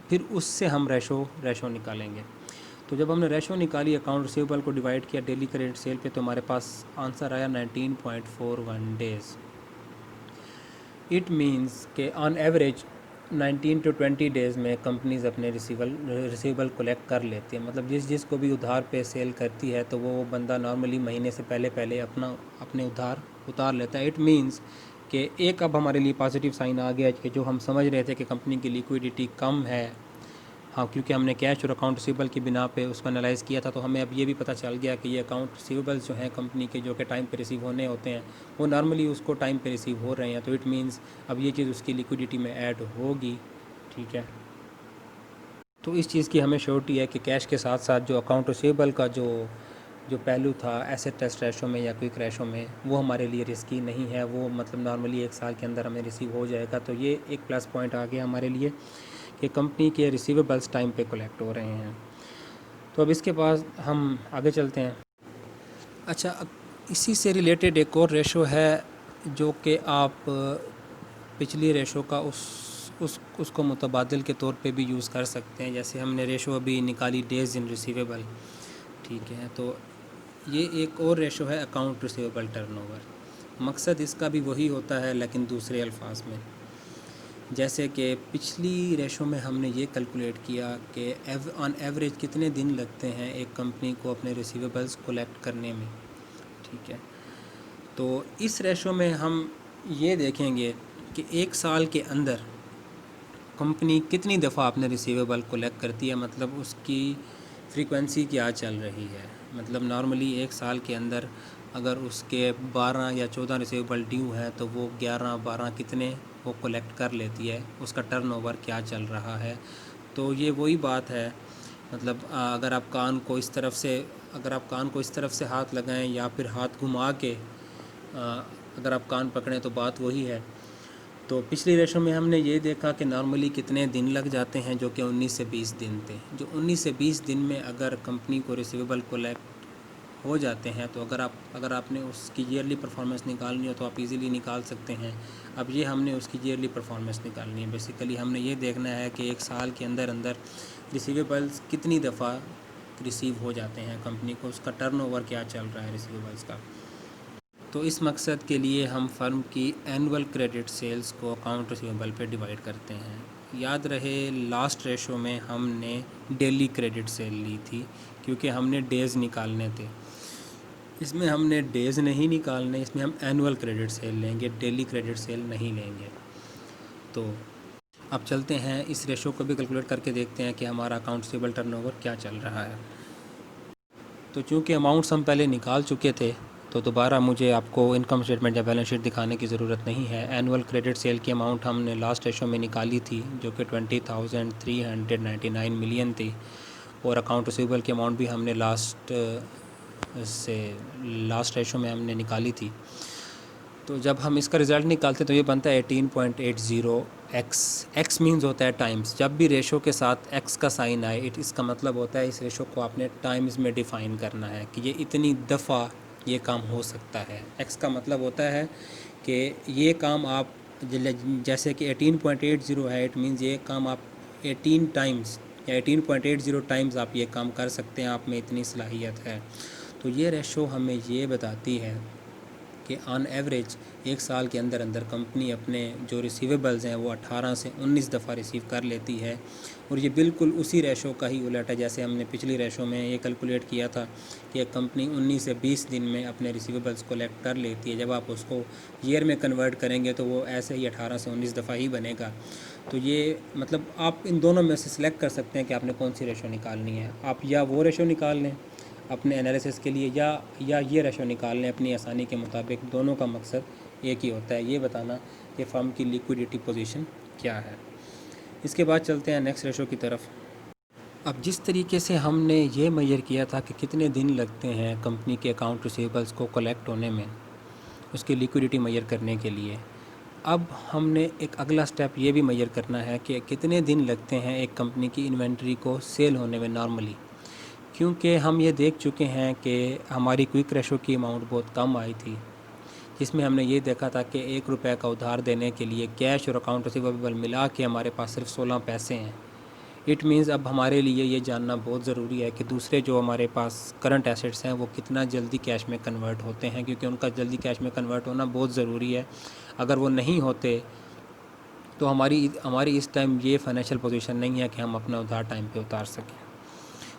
फिर उससे हम रेशो निकालेंगे। तो जब हमने रेशो निकाली, अकाउंट रिसीवेबल को डिवाइड किया डेली क्रेडिट सेल पे, तो हमारे पास आंसर आया 19.41 डेज़। इट मीन्स कि ऑन एवरेज 19 to 20 डेज़ में कंपनीज़ अपने रिसीवेबल कलेक्ट कर लेती है। मतलब जिसको भी उधार पे सेल करती है तो वो बंदा नॉर्मली महीने से पहले अपने उधार उतार लेता है। इट मीन्स कि एक अब हमारे लिए पॉजिटिव साइन आ गया कि जो हम समझ रहे थे कि कंपनी की लिक्विडिटी कम है, हाँ, क्योंकि हमने कैश और अकाउंट रिसीवेबल की बिना पे उसको एनालाइज़ किया था, तो हमें अब ये भी पता चल गया कि ये अकाउंट रिसीवेबल्स जो हैं कंपनी के, जो कि टाइम पे रिसीव होने होते हैं, वो नॉर्मली उसको टाइम पे रिसीव हो रहे हैं। तो इट मीन्स अब ये चीज़ उसकी लिक्विडिटी में ऐड होगी, ठीक है। तो इस चीज़ की हमें श्योरिटी है कि कैश के साथ साथ जो अकाउंट रिसीवेबल का जो जो पहलू था एसेट टेस्ट रेशो में या क्विक रेशो में, वो हमारे लिए रिस्की नहीं है। वो मतलब नॉर्मली 1 साल के अंदर हमें रिसीव हो जाएगा। तो ये एक प्लस पॉइंट आ गया हमारे लिए कि कंपनी के रिसीवेबल्स टाइम पे कलेक्ट हो रहे हैं। तो अब इसके बाद हम आगे चलते हैं। अच्छा, अब इसी से रिलेटेड एक और रेशो है जो कि आप पिछली रेशो का उसको मुतबादिल के तौर पे भी यूज़ कर सकते हैं। जैसे हमने रेशो अभी निकाली डेज़ इन रिसीवेबल, ठीक है, तो ये एक और रेशो है अकाउंट रिसीवेबल टर्नओवर। मकसद इसका भी वही होता है लेकिन दूसरे अल्फाज में। जैसे कि पिछली रेशो में हमने ये कैलकुलेट किया कि ऑन एवरेज कितने दिन लगते हैं एक कंपनी को अपने रिसीवेबल्स कलेक्ट करने में, ठीक है। तो इस रेशो में हम ये देखेंगे कि 1 साल के अंदर कंपनी कितनी दफ़ा अपने रिसीवेबल कलेक्ट करती है, मतलब उसकी फ्रीक्वेंसी क्या चल रही है। मतलब नॉर्मली 1 साल के अंदर अगर उसके 12 या 14 रिसीवेबल ड्यू है तो वो 11-12 कितने वो कलेक्ट कर लेती है, उसका टर्नओवर क्या चल रहा है। तो ये वही बात है, मतलब अगर आप कान को इस तरफ से हाथ लगाएं या फिर हाथ घुमा के अगर आप कान पकड़ें तो बात वही है। तो पिछली रेशो में हमने ये देखा कि नॉर्मली कितने दिन लग जाते हैं, जो कि 19 से 20 दिन थे। जो 19 से 20 दिन में अगर कंपनी को रिसीवेबल कलेक्ट हो जाते हैं तो अगर आपने उसकी ईयरली परफॉर्मेंस निकालनी हो तो आप इजीली निकाल सकते हैं। अब ये हमने उसकी ईयरली परफॉर्मेंस निकालनी है। बेसिकली हमने ये देखना है कि 1 साल के अंदर अंदर रिसीवेबल्स कितनी दफ़ा रिसीव हो जाते हैं कंपनी को, उसका टर्नओवर क्या चल रहा है रिसीवेबल्स का। तो इस मकसद के लिए हम फर्म की एनुअल क्रेडिट सेल्स को अकाउंट रिसीवेबल पे डिवाइड करते हैं। याद रहे लास्ट रेशो में हमने डेली क्रेडिट सेल ली थी क्योंकि हमने डेज़ निकालने थे। इसमें हमने डेज़ नहीं निकालने, इसमें हम एनुअल क्रेडिट सेल लेंगे, डेली क्रेडिट सेल नहीं लेंगे। तो अब चलते हैं इस रेशो को भी कैलकुलेट करके देखते हैं कि हमारा अकाउंट रिसीवेबल टर्नओवर क्या चल रहा है। तो चूँकि अमाउंट्स हम पहले निकाल चुके थे तो दोबारा मुझे आपको इनकम स्टेटमेंट या बैलेंस शीट दिखाने की ज़रूरत नहीं है। एनुअल क्रेडिट सेल की अमाउंट हमने लास्ट रेशो में निकाली थी जो कि 20,399 मिलियन थी, और अकाउंट रिसीवेबल की अमाउंट भी हमने लास्ट रेशो में हमने निकाली थी। तो जब हम इसका रिज़ल्ट निकालते हैं तो ये बनता है 18.80x। एक्स मीन्स होता है टाइम्स। जब भी रेशो के साथ एक्स का साइन आए इसका मतलब होता है इस रेशो को आपने टाइम्स में डिफ़ाइन करना है कि ये इतनी दफ़ा ये काम हो सकता है। एक्स का मतलब होता है कि ये काम आप जैसे कि 18.80 है, इट मीन्स ये काम आप 18 टाइम्स या 18.80 टाइम्स आप ये काम कर सकते हैं, आप में इतनी सलाहियत है। तो ये रेशो हमें ये बताती है कि ऑन एवरेज 1 साल के अंदर अंदर कंपनी अपने जो रिसीवेबल्स हैं वो 18 से 19 दफ़ा रिसीव कर लेती है। और ये बिल्कुल उसी रेशो का ही उलट है जैसे हमने पिछली रेशो में ये कैलकुलेट किया था कि एक कंपनी 19 से 20 दिन में अपने रिसीवेबल्स कलेक्ट कर लेती है। जब आप उसको ईयर में कन्वर्ट करेंगे तो वो ऐसे ही 18 से 19 दफ़ा ही बनेगा। तो ये मतलब आप इन दोनों में से सिलेक्ट कर सकते हैं कि आपने कौन सी रेशो निकालनी है। आप या वो रेशो निकाल लें अपने एनालिसिस के लिए या ये रेशो निकाल लें अपनी आसानी के मुताबिक। दोनों का मकसद एक ही होता है, ये बताना कि फर्म की लिक्विडिटी पोजीशन क्या है। इसके बाद चलते हैं नेक्स्ट रेशो की तरफ। अब जिस तरीके से हमने ये मेजर किया था कि कितने दिन लगते हैं कंपनी के अकाउंट रिसीवेबल्स को कलेक्ट होने में, उसकी लिक्विडिटी मेजर करने के लिए, अब हमने एक अगला स्टेप ये भी मेजर करना है कि कितने दिन लगते हैं एक कंपनी की इन्वेंट्री को सेल होने में नॉर्मली। क्योंकि हम ये देख चुके हैं कि हमारी क्विक रेशो की अमाउंट बहुत कम आई थी, जिसमें हमने ये देखा था कि 1 रुपये का उधार देने के लिए कैश और अकाउंट रिसीवेबल मिला के हमारे पास सिर्फ 16 पैसे हैं। इट मीन्स अब हमारे लिए ये जानना बहुत ज़रूरी है कि दूसरे जो हमारे पास करंट एसेट्स हैं वो कितना जल्दी कैश में कन्वर्ट होते हैं, क्योंकि उनका जल्दी कैश में कन्वर्ट होना बहुत ज़रूरी है। अगर वो नहीं होते तो हमारी इस टाइम ये फाइनेंशियल पोजीशन नहीं है कि हम अपना उधार टाइम पे उतार सकें।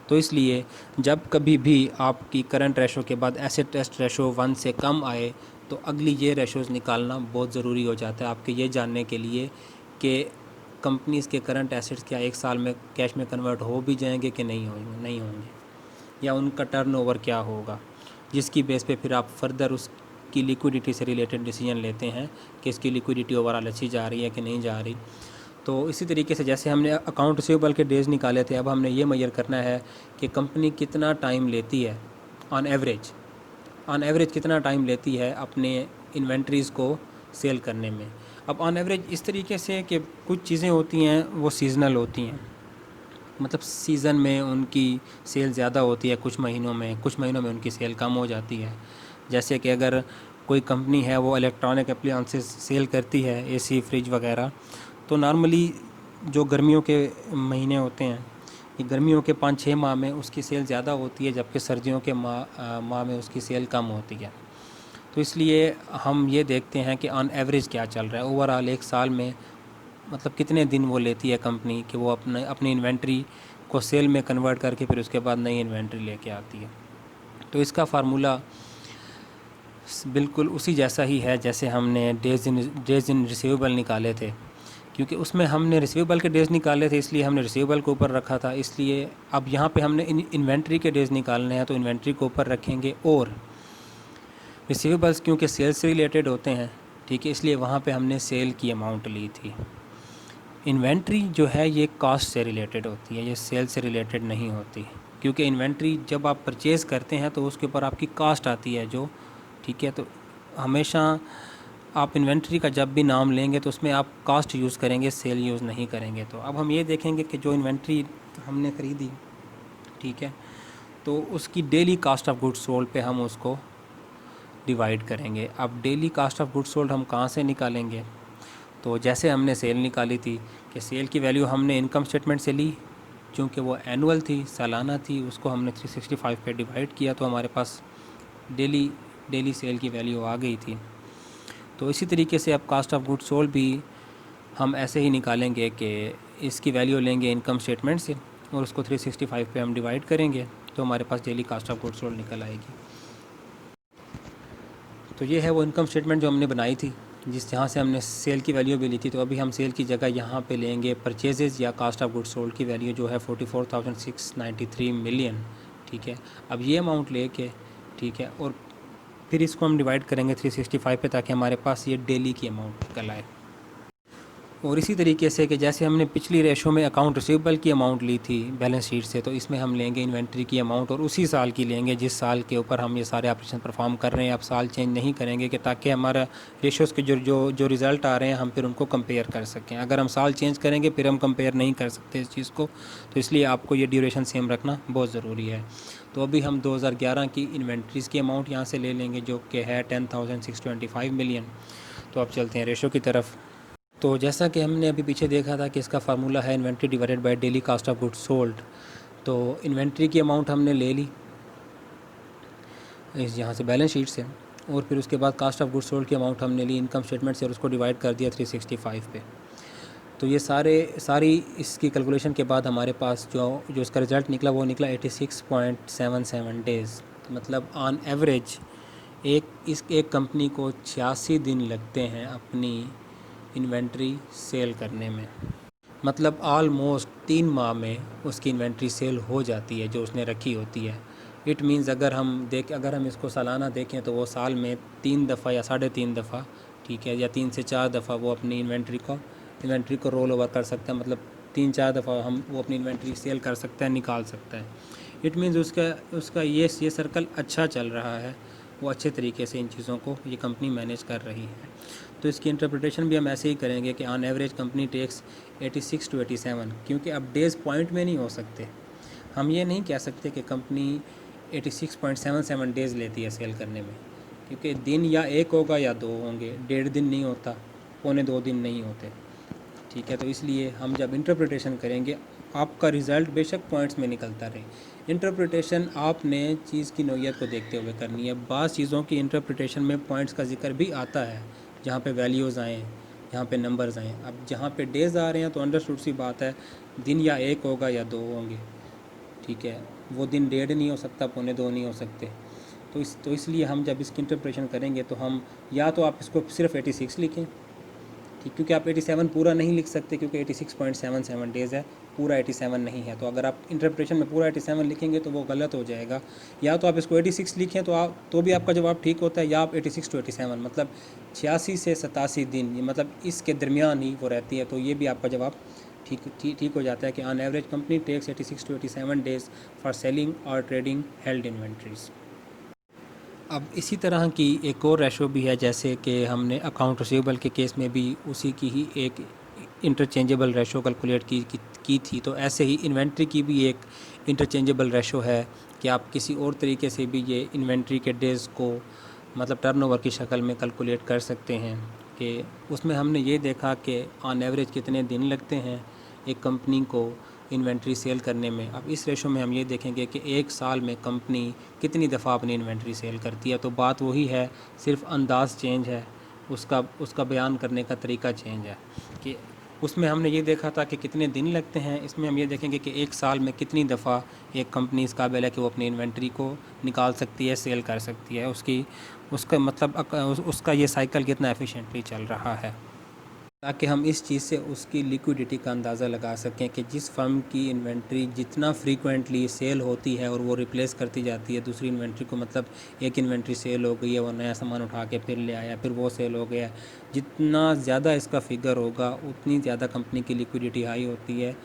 तो इसलिए जब कभी भी आपकी करंट रेशो के बाद एसेट टेस्ट रेशो 1 से कम आए तो अगली ये रेशोज़ निकालना बहुत ज़रूरी हो जाता है आपके ये जानने के लिए कि कंपनीज़ के करंट एसेट्स क्या 1 साल में कैश में कन्वर्ट हो भी जाएंगे कि नहीं होंगे, या उनका टर्नओवर क्या होगा, जिसकी बेस पे फिर आप फर्दर उसकी लिक्विडिटी से रिलेटेड डिसीजन लेते हैं कि इसकी लिक्विडिटी ओवरऑल अच्छी जा रही है कि नहीं जा रही। तो इसी तरीके से जैसे हमने अकाउंट रिसीवेबल के डेज़ निकाले थे, अब हमने ये मेजर करना है कि कंपनी कितना टाइम लेती है ऑन एवरेज कितना टाइम लेती है अपने इन्वेंट्रीज़ को सेल करने में। अब ऑन एवरेज इस तरीके से कि कुछ चीज़ें होती हैं वो सीज़नल होती हैं, मतलब सीज़न में उनकी सेल ज़्यादा होती है, कुछ महीनों में उनकी सेल कम हो जाती है। जैसे कि अगर कोई कंपनी है वो इलेक्ट्रॉनिक एप्लायंसेस सेल करती है, एसी, फ्रिज वगैरह, तो नॉर्मली जो गर्मियों के महीने होते हैं, ये गर्मियों के 5-6 माह में उसकी सेल ज़्यादा होती है, जबकि सर्दियों के माह में उसकी सेल कम होती है। तो इसलिए हम ये देखते हैं कि ऑन एवरेज क्या चल रहा है ओवरऑल एक साल में, मतलब कितने दिन वो लेती है कंपनी कि वो अपनी इन्वेंट्री को सेल में कन्वर्ट करके फिर उसके बाद नई इन्वेंट्री लेके आती है। तो इसका फार्मूला बिल्कुल उसी जैसा ही है जैसे हमने डेज़ इन रिसीवेबल निकाले थे, क्योंकि उसमें हमने रिसीवेबल के डेज़ निकाले थे इसलिए हमने रिसीवेबल को ऊपर रखा था। इसलिए अब यहाँ पे हमने इन्वेंट्री के डेज़ निकालने हैं तो इन्वेंट्री को ऊपर रखेंगे, और रिसीवेबल्स क्योंकि सेल से रिलेटेड होते हैं, ठीक है, इसलिए वहाँ पे हमने सेल की अमाउंट ली थी। इन्वेंट्री जो है ये कॉस्ट से रिलेटेड होती है, ये सेल से रिलेटेड नहीं होती, क्योंकि इन्वेंट्री जब आप परचेज़ करते हैं तो उसके ऊपर आपकी कॉस्ट आती है जो, ठीक है। तो हमेशा आप इन्वेंट्री का जब भी नाम लेंगे तो उसमें आप कॉस्ट यूज़ करेंगे, सेल यूज़ नहीं करेंगे। तो अब हम ये देखेंगे कि जो इन्वेंट्री हमने ख़रीदी, ठीक है, तो उसकी daily cost of goods sold पे हम उसको डिवाइड करेंगे। अब daily cost of goods sold हम कहाँ से निकालेंगे? तो जैसे हमने सेल निकाली थी कि सेल की वैल्यू हमने इनकम स्टेटमेंट से ली, चूँकि वो एनुअल थी, सालाना थी, उसको हमने 365 पे डिवाइड किया तो हमारे पास डेली सेल की वैल्यू आ गई थी। तो इसी तरीके से अब कास्ट ऑफ गुड्स सोल्ड भी हम ऐसे ही निकालेंगे कि इसकी वैल्यू लेंगे इनकम स्टेटमेंट से और उसको 365 पे हम डिवाइड करेंगे तो हमारे पास daily cost of goods sold निकल आएगी। तो ये है वो इनकम स्टेटमेंट जो हमने बनाई थी, जहाँ से हमने सेल की वैल्यू भी ली थी। तो अभी हम सेल की जगह यहाँ पे लेंगे परचेजेज़ या कास्ट ऑफ गुड्स सोल्ड की वैल्यू जो है 44,693 मिलियन, ठीक है। अब ये अमाउंट लेके, ठीक है, और फिर इसको हम डिवाइड करेंगे 365 पे ताकि हमारे पास ये डेली की अमाउंट निकल आए। और इसी तरीके से कि जैसे हमने पिछली रेशो में अकाउंट रिसीवेबल की अमाउंट ली थी बैलेंस शीट से, तो इसमें हम लेंगे इन्वेंट्री की अमाउंट और उसी साल की लेंगे जिस साल के ऊपर हम ये सारे ऑपरेशन परफॉर्म कर रहे हैं। अब साल चेंज नहीं करेंगे कि ताकि हमारा रेशोज़ के जो रिज़ल्ट आ रहे हैं हम फिर उनको कंपेयर कर सकें। अगर हम साल चेंज करेंगे फिर हम कंपेयर नहीं कर सकते इस चीज़ को, तो इसलिए आपको ये ड्यूरेशन सेम रखना बहुत ज़रूरी है। तो अभी हम 2011 की इन्वेंट्रीज़ की अमाउंट यहाँ से ले लेंगे जो कि है 10,625 मिलियन। तो अब चलते हैं रेशो की तरफ। तो जैसा कि हमने अभी पीछे देखा था कि इसका फार्मूला है inventory divided by daily cost of goods sold. तो इन्वेंट्री की अमाउंट हमने ले ली इस यहाँ से बैलेंस शीट से, और फिर उसके बाद कास्ट ऑफ गुड्स सोल्ड की अमाउंट हमने ली इनकम स्टेटमेंट से और उसको डिवाइड कर दिया 365 पे। तो ये सारी इसकी कैलकुलेशन के बाद हमारे पास जो इसका रिज़ल्ट निकला वो निकला 86.77 डेज़। मतलब ऑन एवरेज एक कंपनी को 86 दिन लगते हैं अपनी इन्वेंट्री सेल करने में। मतलब ऑलमोस्ट 3 माह में उसकी इन्वेंट्री सेल हो जाती है जो उसने रखी होती है। इट मीन्स अगर हम इसको सालाना देखें तो वो साल में 3 दफ़ा या 3.5 दफ़ा, ठीक है, या 3 से 4 दफ़ा वो अपनी इन्वेंट्री को रोल ओवर कर सकते हैं। मतलब 3-4 दफ़ा वो अपनी इन्वेंट्री सेल कर सकते हैं, निकाल सकते हैं। इट मीन्स उसका ये सर्कल अच्छा चल रहा है, वो अच्छे तरीके से इन चीज़ों को ये कंपनी मैनेज कर रही है। तो इसकी इंटरप्रिटेशन भी हम ऐसे ही करेंगे कि on average company takes 86 to 87, क्योंकि अब डेज़ पॉइंट में नहीं हो सकते। हम ये नहीं कह सकते कि कंपनी 86.77 डेज़ लेती है सेल करने में, क्योंकि दिन या एक होगा या 2 होंगे, 1.5 दिन नहीं होता, 1.25 दिन नहीं होते, ठीक है। तो इसलिए हम जब इंटरप्रिटेशन करेंगे आपका रिज़ल्ट बेशक पॉइंट्स में निकलता रहे, इंटरप्रिटेशन आपने चीज़ की नौइयत को देखते हुए करनी है। बाज़ चीज़ों की इंटरप्रिटेशन में पॉइंट्स का जिक्र भी आता है, जहाँ पे वैल्यूज़ आएँ, जहाँ पे नंबर्स आएँ। अब जहाँ पे डेज़ आ रहे हैं तो अंडरस्टूड सी बात है, दिन या एक होगा या 2 होंगे, ठीक है। वो दिन 1.5 नहीं हो सकता, 1.25 नहीं हो सकते। तो इसलिए हम जब इसकी इंटरप्रिटेशन करेंगे तो हम या तो आप इसको सिर्फ 86 लिखें, ठीक, क्योंकि आप 87 पूरा नहीं लिख सकते क्योंकि 86.77 डेज़ है, पूरा 87 नहीं है। तो अगर आप इंटरप्रिटेशन में पूरा 87 लिखेंगे तो वो गलत हो जाएगा। या तो आप इसको 86 लिखें तो भी आपका जवाब ठीक होता है, या आप 86 to 87 मतलब 86 से 87 दिन, ये मतलब इसके दरमियान ही वो रहती है, तो ये भी आपका जवाब ठीक हो जाता है कि on average company takes 86 to 87 days for selling और ट्रेडिंग हेल्ड इन्वेंट्रीज। अब इसी तरह की एक और रेशो भी है, जैसे कि हमने अकाउंट रिसीवेबल के केस में भी उसी की ही एक इंटरचेंजेबल रेशो कैलकुलेट की थी। तो ऐसे ही इन्वेंट्री की भी एक इंटरचेंजेबल रेशो है कि आप किसी और तरीके से भी ये इन्वेंट्री के डेज़ को मतलब टर्नओवर की शक्ल में कैलकुलेट कर सकते हैं। कि उसमें हमने ये देखा कि ऑन एवरेज कितने दिन लगते हैं एक कंपनी को इन्वेंट्री सेल करने में। अब इस रेशो में हम ये देखेंगे कि एक साल में कंपनी कितनी दफ़ा अपनी इन्वेंट्री सेल करती है। तो बात वही है, सिर्फ अंदाज़ चेंज है, उसका बयान करने का तरीका चेंज है। कि उसमें हमने ये देखा था कि कितने दिन लगते हैं, इसमें हम ये देखेंगे कि एक साल में कितनी दफ़ा एक कंपनी इस काबिल है कि वो अपनी इन्वेंट्री को निकाल सकती है, सेल कर सकती है। उसका मतलब उसका ये साइकिल कितना एफिशिएंटली चल रहा है, ताकि हम इस चीज़ से उसकी लिक्विडिटी का अंदाज़ा लगा सकें कि जिस फर्म की इन्वेंट्री जितना फ्रीक्वेंटली सेल होती है और वो रिप्लेस करती जाती है दूसरी इन्वेंट्री को, मतलब एक इन्वेंट्री सेल हो गई है, वो नया सामान उठा के फिर ले आया, फिर वो सेल हो गया, जितना ज़्यादा इसका फिगर होगा उतनी ज़्यादा कंपनी की लिक्विडिटी हाई होती है,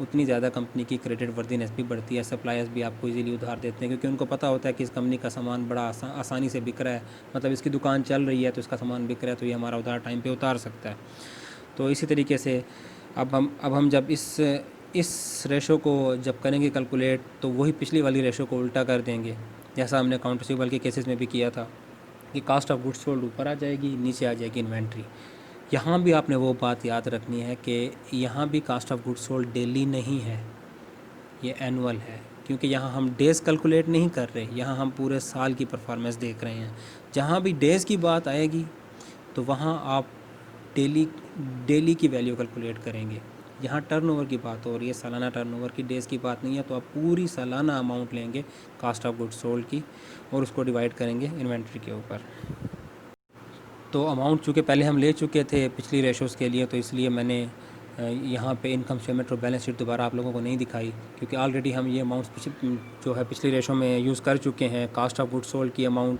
उतनी ज़्यादा कंपनी की क्रेडिट वर्दीनेस भी बढ़ती है। सप्लायर्स भी आपको इजीली उधार देते हैं, क्योंकि उनको पता होता है कि इस कंपनी का सामान बड़ा आसानी से बिक रहा है, मतलब इसकी दुकान चल रही है तो इसका सामान बिक रहा है, तो ये हमारा उधार टाइम पे उतार सकता है। तो इसी तरीके से अब हम जब इस रेशो को जब करेंगे कैलकुलेट, तो वही पिछली वाली रेशो को उल्टा कर देंगे, जैसा हमने अकाउंट रिसीवेबल के केसेस में भी किया था कि कास्ट ऑफ गुड्स सोल्ड ऊपर आ जाएगी, नीचे आ जाएगी इन्वेंट्री। यहाँ भी आपने वो बात याद रखनी है कि यहाँ भी cost of goods sold daily नहीं है, ये एनुअल है, क्योंकि यहाँ हम डेज़ कैलकुलेट नहीं कर रहे, यहाँ हम पूरे साल की परफॉर्मेंस देख रहे हैं। जहाँ भी डेज़ की बात आएगी तो वहाँ आप डेली की वैल्यू कैलकुलेट करेंगे। यहाँ टर्नओवर की बात हो रही है, सालाना टर्नओवर की, डेज़ की बात नहीं है। तो आप पूरी सालाना अमाउंट लेंगे कास्ट ऑफ गुड्स सोल्ड की और उसको डिवाइड करेंगे इन्वेंट्री के ऊपर। तो अमाउंट चूँकि पहले हम ले चुके थे पिछली रेशोज़ के लिए, तो इसलिए मैंने यहाँ पे इनकम स्टेटमेंट और बैलेंस शीट दोबारा आप लोगों को नहीं दिखाई, क्योंकि ऑलरेडी हम ये अमाउंट्स जो है पिछली रेशो में यूज़ कर चुके हैं, कास्ट ऑफ गुड्स सोल्ड की अमाउंट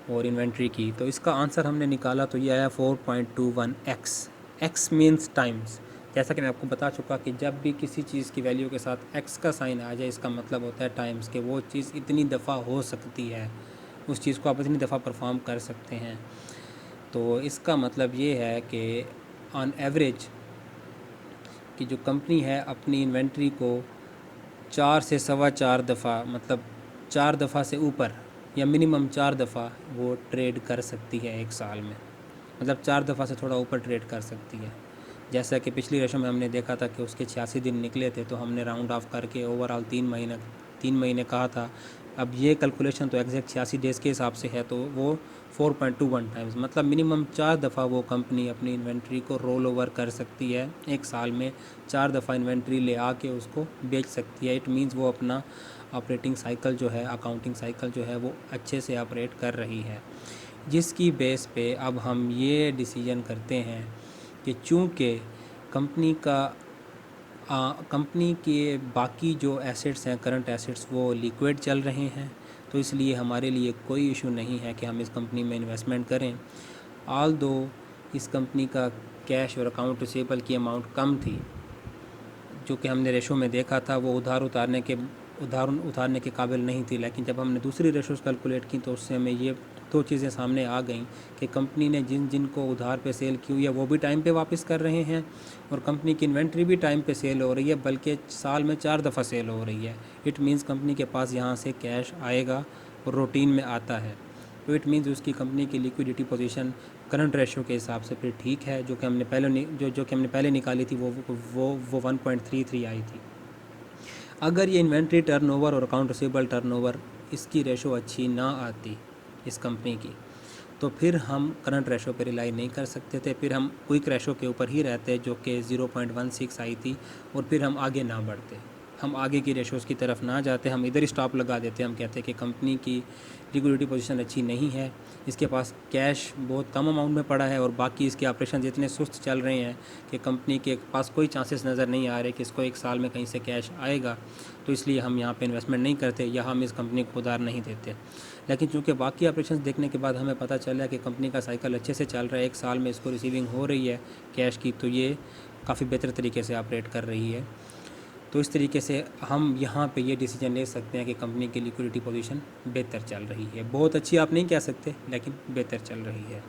और इन्वेंट्री की। तो इसका आंसर हमने निकाला तो ये आया 4.21x। x means times. जैसा कि मैं आपको बता चुका कि जब भी किसी चीज़ की वैल्यू के साथ x का साइन आ जाए, इसका मतलब होता है टाइम्स, कि वो चीज़ इतनी दफ़ा हो सकती है, उस चीज़ को आप इतनी दफ़ा परफॉर्म कर सकते हैं। तो इसका मतलब ये है कि ऑन एवरेज कि जो कंपनी है अपनी इन्वेंट्री को 4 से सवा 4 दफ़ा, मतलब 4 दफ़ा से ऊपर या मिनिमम 4 दफ़ा वो ट्रेड कर सकती है एक साल में, मतलब 4 दफ़ा से थोड़ा ऊपर ट्रेड कर सकती है। जैसा कि पिछली रेशो में हमने देखा था कि उसके 86 दिन निकले थे, तो हमने राउंड ऑफ करके ओवरऑल 3 महीने कहा था। अब ये कैलकुलेशन तो एग्जैक्ट 86 डेज़ के हिसाब से है, तो वो 4.21 टाइम्स, मतलब मिनिमम 4 दफ़ा वो कंपनी अपनी इन्वेंट्री को रोल ओवर कर सकती है एक साल में। 4 दफ़ा इन्वेंट्री ले आके उसको बेच सकती है। इट मीन्स वो अपना ऑपरेटिंग साइकिल जो है, अकाउंटिंग साइकिल जो है, वो अच्छे से ऑपरेट कर रही है। जिसकी बेस पे अब हम ये डिसीजन करते हैं कि चूँकि कंपनी के बाकी जो एसेट्स हैं, करंट एसेट्स, वो लिक्विड चल रहे हैं, तो इसलिए हमारे लिए कोई इशू नहीं है कि हम इस कंपनी में इन्वेस्टमेंट करें। ऑल दो इस कंपनी का कैश और अकाउंट रिसीवेबल की अमाउंट कम थी, जो कि हमने रेशो में देखा था, वो उधार उतारने के काबिल नहीं थी। लेकिन जब हमने दूसरी रेशोज़ कैलकुलेट की तो उससे हमें ये 2 चीज़ें सामने आ गई कि कंपनी ने जिन को उधार पे सेल की हुई है वो भी टाइम पे वापस कर रहे हैं, और कंपनी की इन्वेंट्री भी टाइम पे सेल हो रही है, बल्कि साल में 4 दफ़ा सेल हो रही है। इट मीन्स कंपनी के पास यहाँ से कैश आएगा और रूटीन में आता है। तो इट मीन्स उसकी कंपनी की लिक्विडिटी पोजीशन करंट रेशो के हिसाब से फिर ठीक है, जो कि हमने पहले निकाली थी वो 1.33 आई थी। अगर ये इन्वेंट्री टर्नओवर और अकाउंट रिसीवेबल टर्नओवर इसकी रेशो अच्छी ना आती इस कंपनी की, तो फिर हम करंट रेशो पे रिलाई नहीं कर सकते थे, फिर हम क्विक रेशो के ऊपर ही रहते, जो कि 0.16 आई थी, और फिर हम आगे ना बढ़ते, हम आगे की रेशोज़ की तरफ ना जाते, हम इधर ही स्टॉप लगा देते। हम कहते कि कंपनी की लिक्विडिटी पोजीशन अच्छी नहीं है, इसके पास कैश बहुत कम अमाउंट में पड़ा है, और बाकी इसके ऑपरेशन इतने सुस्त चल रहे हैं कि कंपनी के पास कोई चांसेस नज़र नहीं आ रहे कि इसको एक साल में कहीं से कैश आएगा, तो इसलिए हम यहाँ पे इन्वेस्टमेंट नहीं करते या हम इस कंपनी को उधार नहीं देते। लेकिन चूँकि बाकी ऑपरेशंस देखने के बाद हमें पता चला कि कंपनी का साइकिल अच्छे से चल रहा है, एक साल में इसको रिसीविंग हो रही है कैश की, तो ये काफ़ी बेहतर तरीके से ऑपरेट कर रही है। तो इस तरीके से हम यहाँ पे ये डिसीजन ले सकते हैं कि कंपनी की लिक्विडिटी पोजीशन बेहतर चल रही है। बहुत अच्छी आप नहीं कह सकते, लेकिन बेहतर चल रही है।